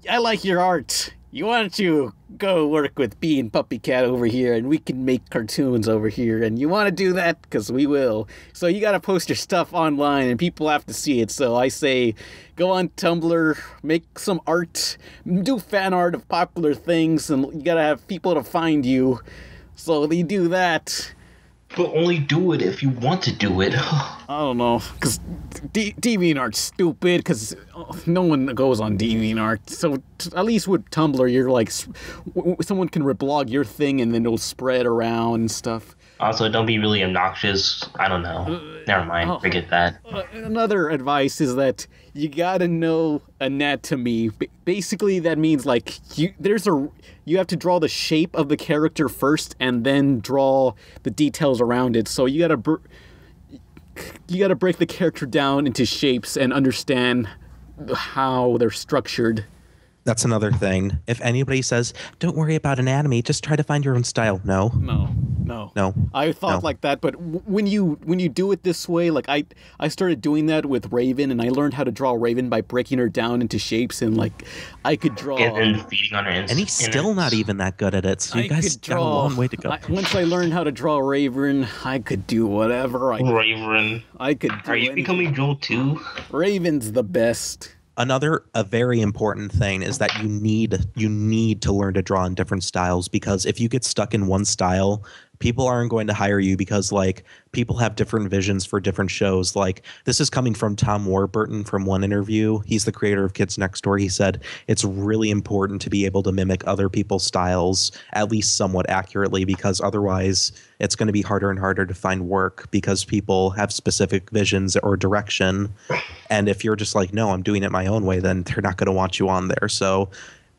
[SPEAKER 3] I like your art. Why don't you go work with Bee and Puppy Cat over here and we can make cartoons over here, and you want to do that? Because we will. So you got to post your stuff online and people have to see it. So I say go on Tumblr, make some art, do fan art of popular things, and you got to have people to find you. So you do that.
[SPEAKER 2] But only do it if you want to do it.
[SPEAKER 3] I don't know, because DeviantArt's stupid, because no one goes on DeviantArt. So at least with Tumblr, you're like, someone can reblog your thing and then it'll spread around and stuff.
[SPEAKER 2] Also, don't be really obnoxious. I don't know. Never mind. Forget that.
[SPEAKER 3] Another advice is that you gotta know anatomy. Basically, that means like you have to draw the shape of the character first and then draw the details around it. So you gotta break the character down into shapes and understand how they're structured.
[SPEAKER 4] That's another thing. If anybody says, don't worry about anatomy, just try to find your own style. No.
[SPEAKER 3] No. I thought
[SPEAKER 4] No.
[SPEAKER 3] like that, but when you do it this way, like I started doing that with Raven, and I learned how to draw Raven by breaking her down into shapes, and like I could draw.
[SPEAKER 2] And then feeding on her
[SPEAKER 4] And he's still not even that good at it. So you
[SPEAKER 3] I
[SPEAKER 4] guys
[SPEAKER 3] could
[SPEAKER 4] got a long way to go.
[SPEAKER 3] Once I learned how to draw Raven, I could do whatever.
[SPEAKER 2] Raven.
[SPEAKER 3] I could do
[SPEAKER 2] Are you
[SPEAKER 3] anything.
[SPEAKER 2] becoming Joel too?
[SPEAKER 3] Raven's the best.
[SPEAKER 4] a very important thing is that you need to learn to draw in different styles, because if you get stuck in one style, people aren't going to hire you, because like people have different visions for different shows. Like, this is coming from Tom Warburton from one interview. He's the creator of Kids Next Door. He said it's really important to be able to mimic other people's styles at least somewhat accurately, because otherwise it's going to be harder and harder to find work, because people have specific visions or direction. And if you're just like, no, I'm doing it my own way, then they're not going to want you on there. So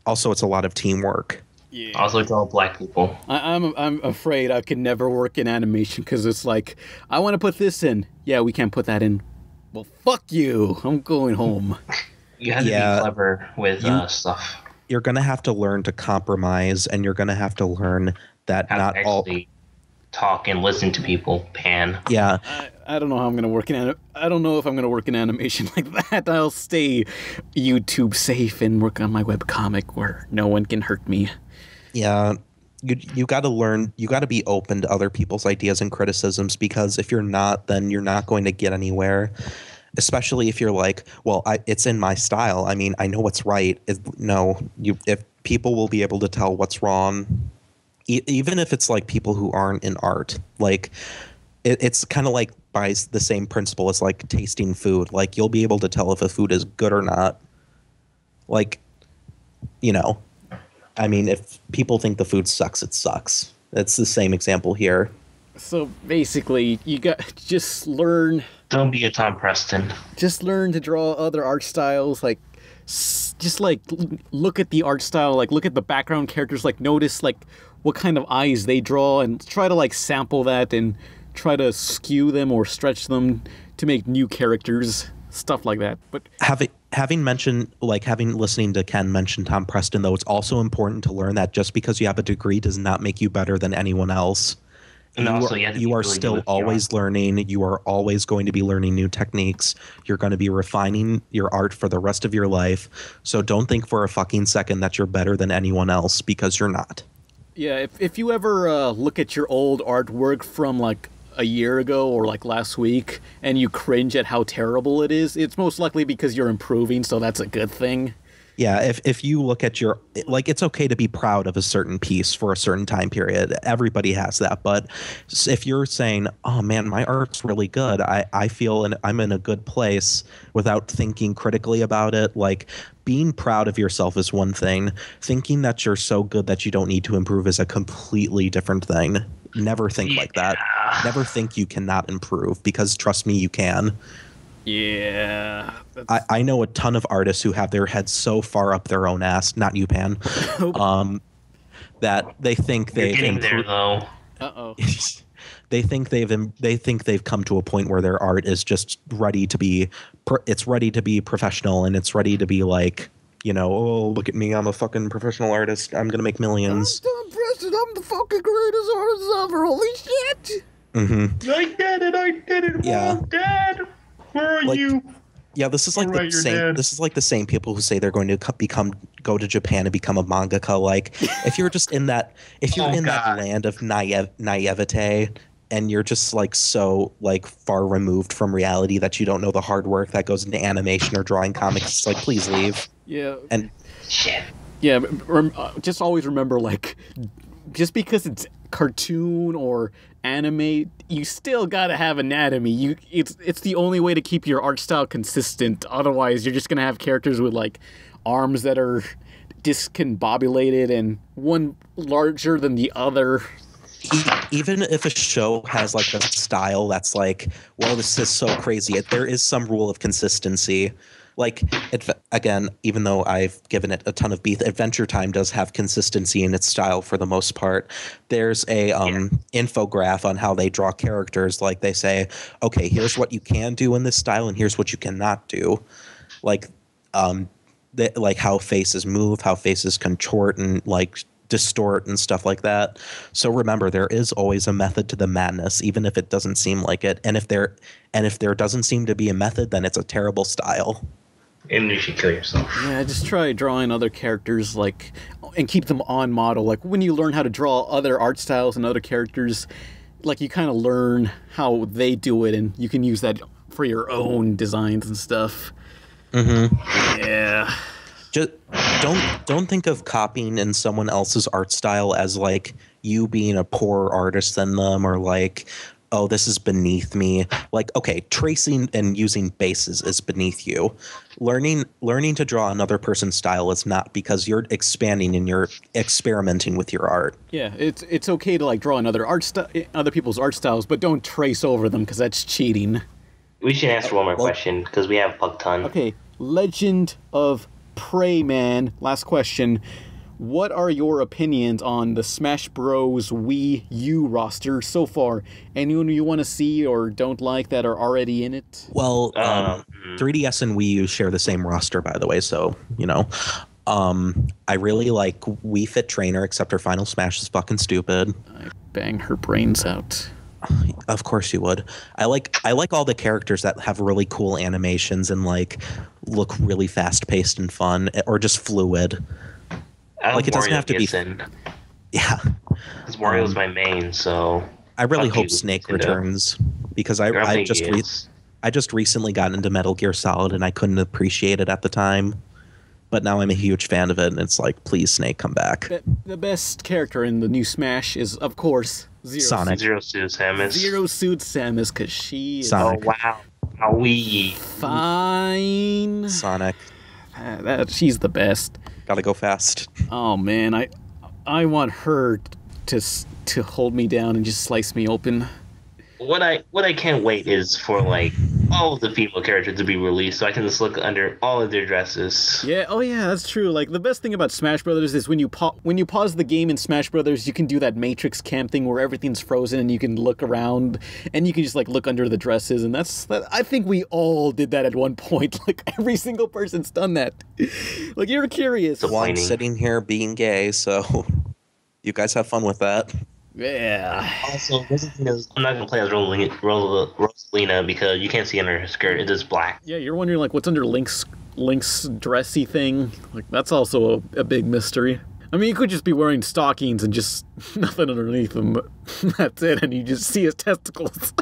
[SPEAKER 4] also, it's a lot of teamwork.
[SPEAKER 3] Yeah.
[SPEAKER 2] Also, it's all black people.
[SPEAKER 3] I'm afraid I could never work in animation, because it's like, I want to put this in. Yeah, we can't put that in. Well, fuck you. I'm going home.
[SPEAKER 2] You have to be clever with stuff.
[SPEAKER 4] You're going to have to learn to compromise, and you're going to have to learn that
[SPEAKER 2] Have
[SPEAKER 4] not
[SPEAKER 2] to
[SPEAKER 4] all.
[SPEAKER 2] actually talk and listen to people. Pan.
[SPEAKER 4] Yeah,
[SPEAKER 3] I don't know how I'm gonna work in. I don't know if I'm gonna work in animation like that. I'll stay YouTube safe and work on my webcomic where no one can hurt me.
[SPEAKER 4] yeah. You got to learn. You got to be open to other people's ideas and criticisms, because if you're not, then you're not going to get anywhere. Especially if you're like, well, it's in my style. I mean, I know what's right. If people will be able to tell what's wrong, even if it's like people who aren't in art. Like, it's kind of like by the same principle as like tasting food. Like, you'll be able to tell if a food is good or not. Like, I mean, if people think the food sucks, it sucks. It's the same example here.
[SPEAKER 3] So basically, you got just learn
[SPEAKER 2] Don't be a Tom Preston.
[SPEAKER 3] to draw other art styles. Like, just like look at the art style. Like, look at the background characters. Like, notice like what kind of eyes they draw, and try to like sample that and try to skew them or stretch them to make new characters, stuff like that. But
[SPEAKER 4] having listening to Ken mention Tom Preston, though, it's also important to learn that just because you have a degree does not make you better than anyone else.
[SPEAKER 2] And also, you have to be
[SPEAKER 4] You are
[SPEAKER 2] really
[SPEAKER 4] still
[SPEAKER 2] good with PR.
[SPEAKER 4] always learning. You are always going to be learning new techniques. You're going to be refining your art for the rest of your life. So don't think for a fucking second that you're better than anyone else, because you're not.
[SPEAKER 3] yeah, if you ever look at your old artwork from like a year ago or like last week and you cringe at how terrible it is, it's most likely because you're improving, so that's a good thing.
[SPEAKER 4] Yeah, if you look at your, like, it's okay to be proud of a certain piece for a certain time period. Everybody has that. But if you're saying, oh man, my art's really good, I feel I'm in a good place without thinking critically about it, like, being proud of yourself is one thing. Thinking that you're so good that you don't need to improve is a completely different thing. Never think like that. Never think you cannot improve, because trust me, you can.
[SPEAKER 3] Yeah.
[SPEAKER 4] I know a ton of artists who have their heads so far up their own ass, not you, Pan, that they think
[SPEAKER 2] You're
[SPEAKER 4] they've
[SPEAKER 2] getting there,
[SPEAKER 4] improved.
[SPEAKER 2] though.
[SPEAKER 3] Uh-oh.
[SPEAKER 4] They think they've come to a point where their art is just ready to be professional, and it's ready to be like, oh, look at me, I'm a fucking professional artist, I'm gonna make millions.
[SPEAKER 3] Tom Preston, I'm the fucking greatest artist ever. Holy shit!
[SPEAKER 4] Mm-hmm.
[SPEAKER 2] I did it.
[SPEAKER 4] Yeah.
[SPEAKER 2] Mom, Dad, where are
[SPEAKER 4] Like,
[SPEAKER 2] you?
[SPEAKER 4] Yeah, this is like
[SPEAKER 2] Alright,
[SPEAKER 4] the
[SPEAKER 2] you're
[SPEAKER 4] same.
[SPEAKER 2] dead.
[SPEAKER 4] This is like the same people who say they're going to go to Japan and become a mangaka. Like, if you're just in that, if you're
[SPEAKER 2] Oh,
[SPEAKER 4] in that
[SPEAKER 2] God.
[SPEAKER 4] land of naivete, and you're just like so like far removed from reality that you don't know the hard work that goes into animation or drawing comics, it's like, please leave.
[SPEAKER 3] Yeah.
[SPEAKER 4] And
[SPEAKER 2] Shit.
[SPEAKER 3] Yeah, but just always remember, like, just because it's cartoon or anime, you still gotta have anatomy. It's the only way to keep your art style consistent. Otherwise, you're just gonna have characters with like arms that are discombobulated and one larger than the other.
[SPEAKER 4] even if a show has like a style that's like, well, this is so crazy, there is some rule of consistency. Like, again, even though I've given it a ton of beef, Adventure Time does have consistency in its style for the most part. There's a infograph on how they draw characters. Like, they say, okay, here's what you can do in this style, and here's what you cannot do. Like, like how faces move, how faces contort and like distort and stuff like that. So remember, there is always a method to the madness, even if it doesn't seem like it. And if there doesn't seem to be a method, then it's a terrible style.
[SPEAKER 2] And you should kill yourself.
[SPEAKER 3] Yeah, just try drawing other characters, like, and keep them on model. Like, when you learn how to draw other art styles and other characters, like, you kind of learn how they do it, and you can use that for your own designs and stuff.
[SPEAKER 4] Mm-hmm.
[SPEAKER 3] Yeah.
[SPEAKER 4] Just don't think of copying in someone else's art style as like you being a poorer artist than them, or like, oh, this is beneath me. Like, okay, tracing and using bases is beneath you. Learning to draw another person's style is not, because you're expanding and you're experimenting with your art.
[SPEAKER 3] Yeah, it's okay to like draw other people's art styles, but don't trace over them because that's cheating.
[SPEAKER 2] We should answer one more question because we have a ton.
[SPEAKER 3] Okay, Legend of Prey Man. Last question. What are your opinions on the Smash Bros. Wii U roster so far? Anyone you want to see or don't like that are already in it?
[SPEAKER 4] Well, 3DS and Wii U share the same roster, by the way, so, you know. I really like Wii Fit Trainer, except her Final Smash is fucking stupid.
[SPEAKER 3] I bang her brains out.
[SPEAKER 4] Of course you would. I like all the characters that have really cool animations and like look really fast paced and fun, or just fluid. Like, it doesn't have to be. Yeah.
[SPEAKER 2] Because Wario's my main, so.
[SPEAKER 4] I really
[SPEAKER 2] fuck
[SPEAKER 4] hope
[SPEAKER 2] you,
[SPEAKER 4] Snake
[SPEAKER 2] Nintendo.
[SPEAKER 4] returns, because I just recently got into Metal Gear Solid and I couldn't appreciate it at the time, but now I'm a huge fan of it, and it's like, please, Snake, come back.
[SPEAKER 3] The best character in the new Smash is, of course,
[SPEAKER 4] Sonic.
[SPEAKER 2] Zero Suit Samus.
[SPEAKER 3] Zero Suit Samus, because she is
[SPEAKER 4] Sonic.
[SPEAKER 2] Oh, wow. How we.
[SPEAKER 3] fine.
[SPEAKER 4] Sonic.
[SPEAKER 3] She's the best.
[SPEAKER 4] Gotta go fast.
[SPEAKER 3] Oh man, I want her to hold me down and just slice me open.
[SPEAKER 2] What I can't wait is for like all of the female characters to be released, so I can just look under all of their dresses.
[SPEAKER 3] Yeah, oh yeah, that's true. Like, the best thing about Smash Brothers is when you pause the game in Smash Brothers, you can do that Matrix cam thing where everything's frozen and you can look around and you can just like look under the dresses, and I think we all did that at one point. Like, every single person's done that. Like, you're curious.
[SPEAKER 2] So-
[SPEAKER 4] Well, I'm
[SPEAKER 2] Whining.
[SPEAKER 4] sitting here being gay, so you guys have fun with that.
[SPEAKER 3] Yeah.
[SPEAKER 2] Also, I'm not gonna play as Rosalina because you can't see under her skirt. It is black.
[SPEAKER 3] Yeah, you're wondering like what's under Link's dressy thing. Like, that's also a big mystery. I mean, you could just be wearing stockings and just nothing underneath them. But that's it, and you just see his testicles.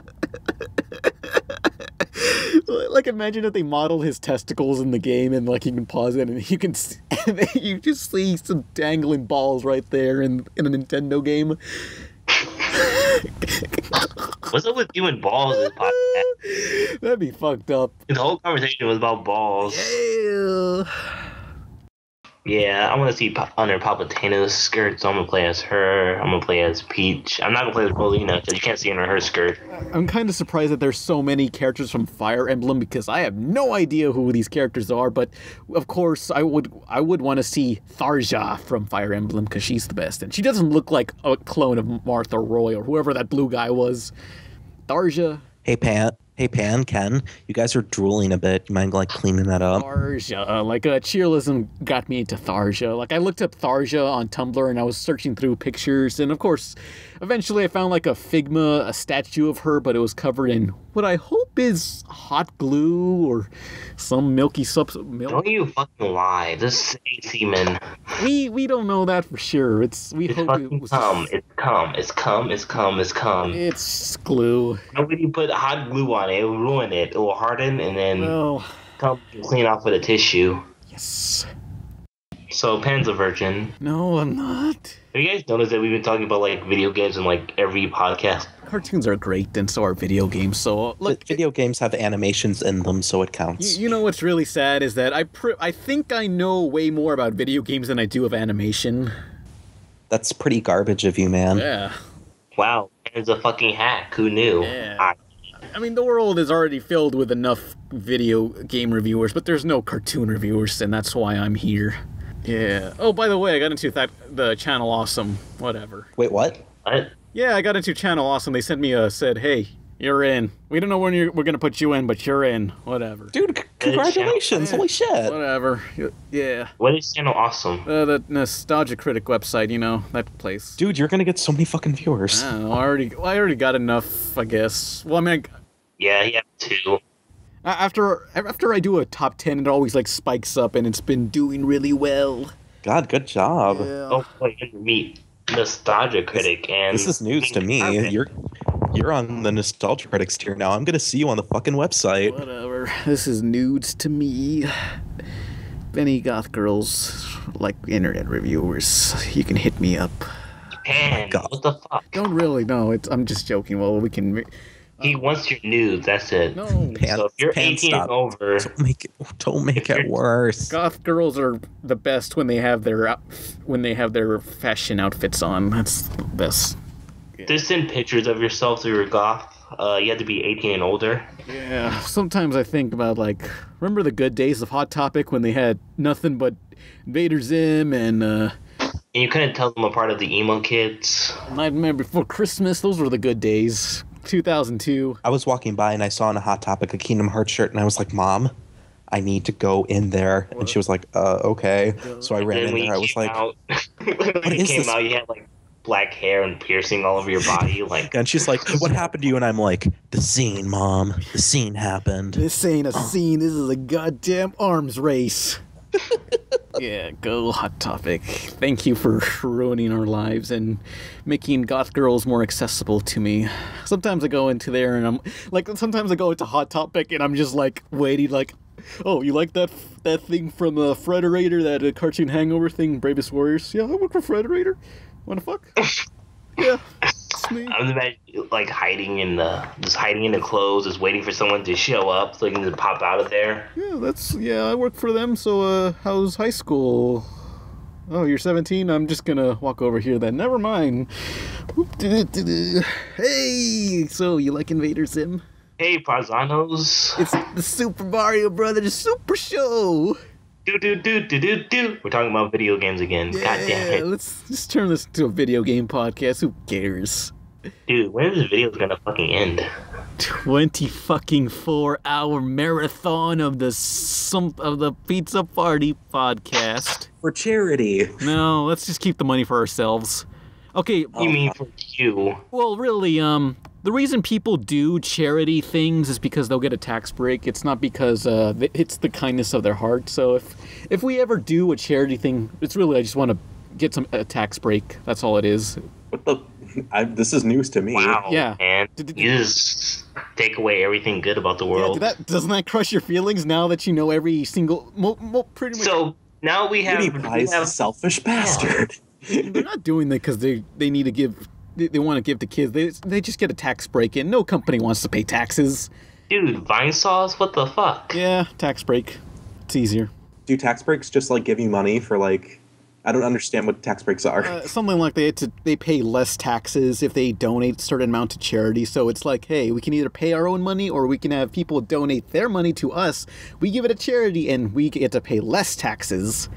[SPEAKER 3] Like, imagine if they modeled his testicles in the game, and like you can pause it, and you can and you just see some dangling balls right there in a Nintendo game.
[SPEAKER 2] What's up with you and balls in this podcast?
[SPEAKER 3] That'd be fucked up.
[SPEAKER 2] The whole conversation was about balls.
[SPEAKER 3] Ew.
[SPEAKER 2] Yeah, I want to see under Palpatina's skirt, so I'm gonna play as her. I'm gonna play as Peach. I'm not gonna play as Rosalina because you can't see under her skirt.
[SPEAKER 3] I'm kind of surprised that there's so many characters from Fire Emblem, because I have no idea who these characters are, but of course I would want to see Tharja from Fire Emblem, because she's the best, and she doesn't look like a clone of Martha Roy or whoever that blue guy was. Tharja.
[SPEAKER 4] Hey Pan, Ken, you guys are drooling a bit. You mind like cleaning that up?
[SPEAKER 3] Tharja. Like, cheerleism got me into Tharja. Like, I looked up Tharja on Tumblr and I was searching through pictures, and of course, eventually I found like a Figma, a statue of her, but it was covered in what I hope is hot glue or some milky milk.
[SPEAKER 2] Don't you fucking lie. This is semen.
[SPEAKER 3] We don't know that for sure. We
[SPEAKER 2] It's
[SPEAKER 3] hope it
[SPEAKER 2] fucking
[SPEAKER 3] was
[SPEAKER 2] cum. It's cum. It's cum. It's cum. It's cum.
[SPEAKER 3] it's glue.
[SPEAKER 2] Nobody put hot glue on it. It will ruin it. It will harden and then
[SPEAKER 3] Well,
[SPEAKER 2] come clean off with a tissue.
[SPEAKER 3] yes.
[SPEAKER 2] So Pan's a virgin.
[SPEAKER 3] No, I'm not.
[SPEAKER 2] Have you guys noticed that we've been talking about like video games in like every podcast?
[SPEAKER 3] Cartoons are great, and so are video games. So look,
[SPEAKER 4] Video games have animations in them, so it counts.
[SPEAKER 3] you know what's really sad is that I think I know way more about video games than I do of animation.
[SPEAKER 4] That's pretty garbage of you, man.
[SPEAKER 3] Yeah.
[SPEAKER 2] Wow, Pan's a fucking hack. Who knew?
[SPEAKER 3] Yeah. I mean, the world is already filled with enough video game reviewers, but there's no cartoon reviewers, and that's why I'm here. Yeah. Oh, by the way, I got into the Channel Awesome, whatever.
[SPEAKER 4] Wait, what?
[SPEAKER 2] What?
[SPEAKER 3] Yeah, I got into Channel Awesome. They sent me said, hey, you're in. We don't know when we're going to put you in, but you're in. Whatever.
[SPEAKER 4] Dude, congratulations.
[SPEAKER 3] Yeah.
[SPEAKER 4] Holy shit.
[SPEAKER 3] Whatever. Yeah.
[SPEAKER 2] What is Channel Awesome?
[SPEAKER 3] The Nostalgia Critic website, you know, that place.
[SPEAKER 4] Dude, you're going to get so many fucking viewers.
[SPEAKER 3] I don't know. I already got enough, I guess. Well, I mean,
[SPEAKER 2] Yeah, he had two.
[SPEAKER 3] after I do a top 10, it always like spikes up, and it's been doing really well.
[SPEAKER 4] God, good job.
[SPEAKER 2] Oh, boy, you meet Nostalgia Critic and
[SPEAKER 4] This is news to me. You're on the Nostalgia Critics tier now. I'm gonna see you on the fucking website.
[SPEAKER 3] Whatever. This is nudes to me. If any goth girls like internet reviewers, you can hit me up.
[SPEAKER 2] And
[SPEAKER 4] God.
[SPEAKER 2] what the fuck?
[SPEAKER 3] Don't really know. I'm just joking. Well, we can.
[SPEAKER 2] He wants your nudes. That's it.
[SPEAKER 3] No.
[SPEAKER 4] Pan,
[SPEAKER 2] So if you're
[SPEAKER 4] Pan,
[SPEAKER 2] 18
[SPEAKER 4] stop.
[SPEAKER 2] and over,
[SPEAKER 4] Don't make it worse.
[SPEAKER 3] Goth girls are the best when they have their fashion outfits on. That's the best.
[SPEAKER 2] just send pictures of yourself through your goth. You have to be 18 and older.
[SPEAKER 3] Yeah. Sometimes I think about remember the good days of Hot Topic when they had nothing but Vader Zim and
[SPEAKER 2] And you couldn't tell them apart of the emo kids.
[SPEAKER 3] Nightmare Before Christmas. Those were the good days. 2002.
[SPEAKER 4] I was walking by and I saw on a Hot Topic a Kingdom Hearts shirt, and I was like, "Mom, I need to go in there." And she was like, "Okay." So I ran
[SPEAKER 2] Then
[SPEAKER 4] in
[SPEAKER 2] when
[SPEAKER 4] there. I
[SPEAKER 2] you
[SPEAKER 4] was
[SPEAKER 2] came
[SPEAKER 4] like,
[SPEAKER 2] out, when you
[SPEAKER 4] is
[SPEAKER 2] came
[SPEAKER 4] this?
[SPEAKER 2] out, you had like black hair and piercing all over your body. Like,
[SPEAKER 4] and she's like, "What happened to you?" And I'm like, "The scene, Mom. The scene happened."
[SPEAKER 3] This ain't a scene. This is a goddamn arms race. Yeah, go Hot Topic. Thank you for ruining our lives and making goth girls more accessible to me. Sometimes I go into there and sometimes I go into Hot Topic and I'm just waiting oh, you like that thing from Frederator, that cartoon hangover thing, Bravest Warriors? Yeah, I work for Frederator. Wanna fuck? Yeah, it's me.
[SPEAKER 2] I was imagining like hiding in the clothes, just waiting for someone to show up so you can pop out of there.
[SPEAKER 3] Yeah, I work for them, so how's high school? Oh, you're 17? I'm just gonna walk over here then. Never mind. Hey, so you like Invader Zim?
[SPEAKER 2] Hey, Parzanos.
[SPEAKER 3] It's the Super Mario Brothers Super Show!
[SPEAKER 2] Do. We're talking about video games again. God damn it.
[SPEAKER 3] Let's just turn this into a video game podcast. Who cares?
[SPEAKER 2] Dude, when is this video gonna fucking end?
[SPEAKER 3] 24-hour marathon of the Pizza Party podcast.
[SPEAKER 4] For charity.
[SPEAKER 3] No, let's just keep the money for ourselves. Okay,
[SPEAKER 2] You mean for you?
[SPEAKER 3] well, really, the reason people do charity things is because they'll get a tax break. It's not because it's the kindness of their heart. So if we ever do a charity thing, it's really I just want to get a tax break. That's all it is.
[SPEAKER 4] What the? This is news to me.
[SPEAKER 2] Wow,
[SPEAKER 3] Yeah.
[SPEAKER 2] man. You just take away everything good about the world.
[SPEAKER 3] Doesn't that crush your feelings now that you know every single pretty much?
[SPEAKER 2] So now we have.
[SPEAKER 4] PewDiePie's a selfish bastard.
[SPEAKER 3] They're not doing that because they need to give. They want to give to kids. They just get a tax break, and no company wants to pay taxes.
[SPEAKER 2] Dude, Vine Sauce? What the fuck?
[SPEAKER 3] Yeah, tax break. It's easier.
[SPEAKER 4] Do tax breaks just give you money for I don't understand what tax breaks are.
[SPEAKER 3] Something like they pay less taxes if they donate a certain amount to charity. So it's like, hey, we can either pay our own money or we can have people donate their money to us. We give it a charity and we get to pay less taxes.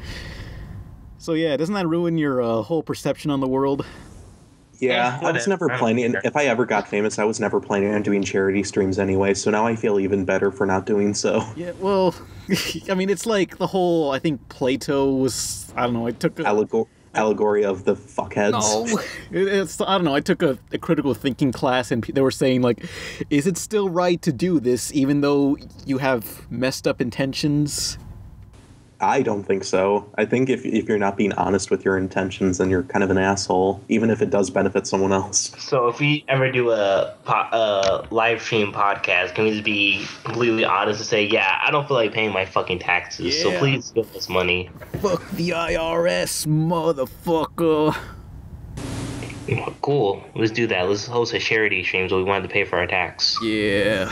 [SPEAKER 3] So yeah, doesn't that ruin your whole perception on the world?
[SPEAKER 4] Yeah, I was never planning. If I ever got famous, I was never planning on doing charity streams anyway. So now I feel even better for not doing so.
[SPEAKER 3] Yeah, well, I mean, it's like the whole. I think Plato was. I don't know. I took a
[SPEAKER 4] Allegory of the fuckheads.
[SPEAKER 3] No, it's. I don't know. I took a critical thinking class, and they were saying is it still right to do this, even though you have messed up intentions?
[SPEAKER 4] I don't think so. I think if you're not being honest with your intentions, then you're kind of an asshole, even if it does benefit someone else.
[SPEAKER 2] So if we ever do a live stream podcast, can we just be completely honest and say, yeah, I don't feel like paying my fucking taxes, so
[SPEAKER 3] Yeah.
[SPEAKER 2] please give us money.
[SPEAKER 3] Fuck the IRS, motherfucker.
[SPEAKER 2] Cool. Let's do that. Let's host a charity stream so we wanted to pay for our tax.
[SPEAKER 3] Yeah.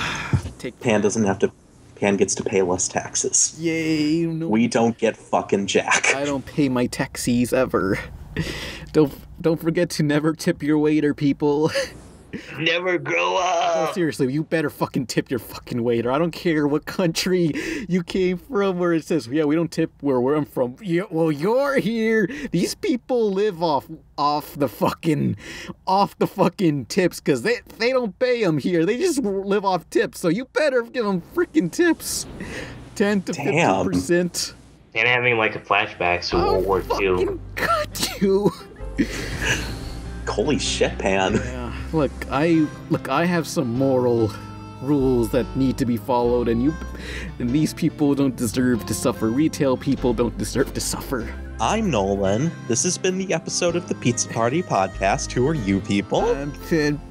[SPEAKER 4] Pan gets to pay less taxes.
[SPEAKER 3] Yay. No,
[SPEAKER 4] We don't get fucking jack.
[SPEAKER 3] I don't pay my taxis ever. Don't forget to never tip your waiter, people.
[SPEAKER 2] Never grow
[SPEAKER 3] Oh,
[SPEAKER 2] up!
[SPEAKER 3] seriously, you better fucking tip your fucking waiter. I don't care what country you came from where it says, yeah, we don't tip where I'm from. Yeah, well, you're here. These people live off the fucking tips because they don't pay them here. They just live off tips. So you better give them freaking tips. 10 to 50%.
[SPEAKER 2] And having like a flashbacks to World War II.
[SPEAKER 3] Fucking cut you.
[SPEAKER 4] Holy shit, Pan.
[SPEAKER 3] Yeah, look, I have some moral rules that need to be followed, and these people don't deserve to suffer. Retail people don't deserve to suffer.
[SPEAKER 4] I'm Nolan. This has been the episode of the Pizza Party Podcast. Who are you people?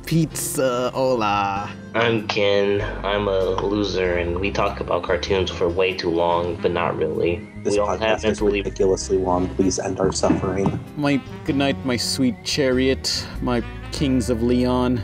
[SPEAKER 3] Pizza, hola.
[SPEAKER 2] I'm Ken. I'm a loser, and we talk about cartoons for way too long, but not really.
[SPEAKER 4] This
[SPEAKER 2] we all have
[SPEAKER 4] podcast is
[SPEAKER 2] mentally.
[SPEAKER 4] ridiculously long. Please end our suffering.
[SPEAKER 3] Good night, my sweet chariot, my kings of Leon.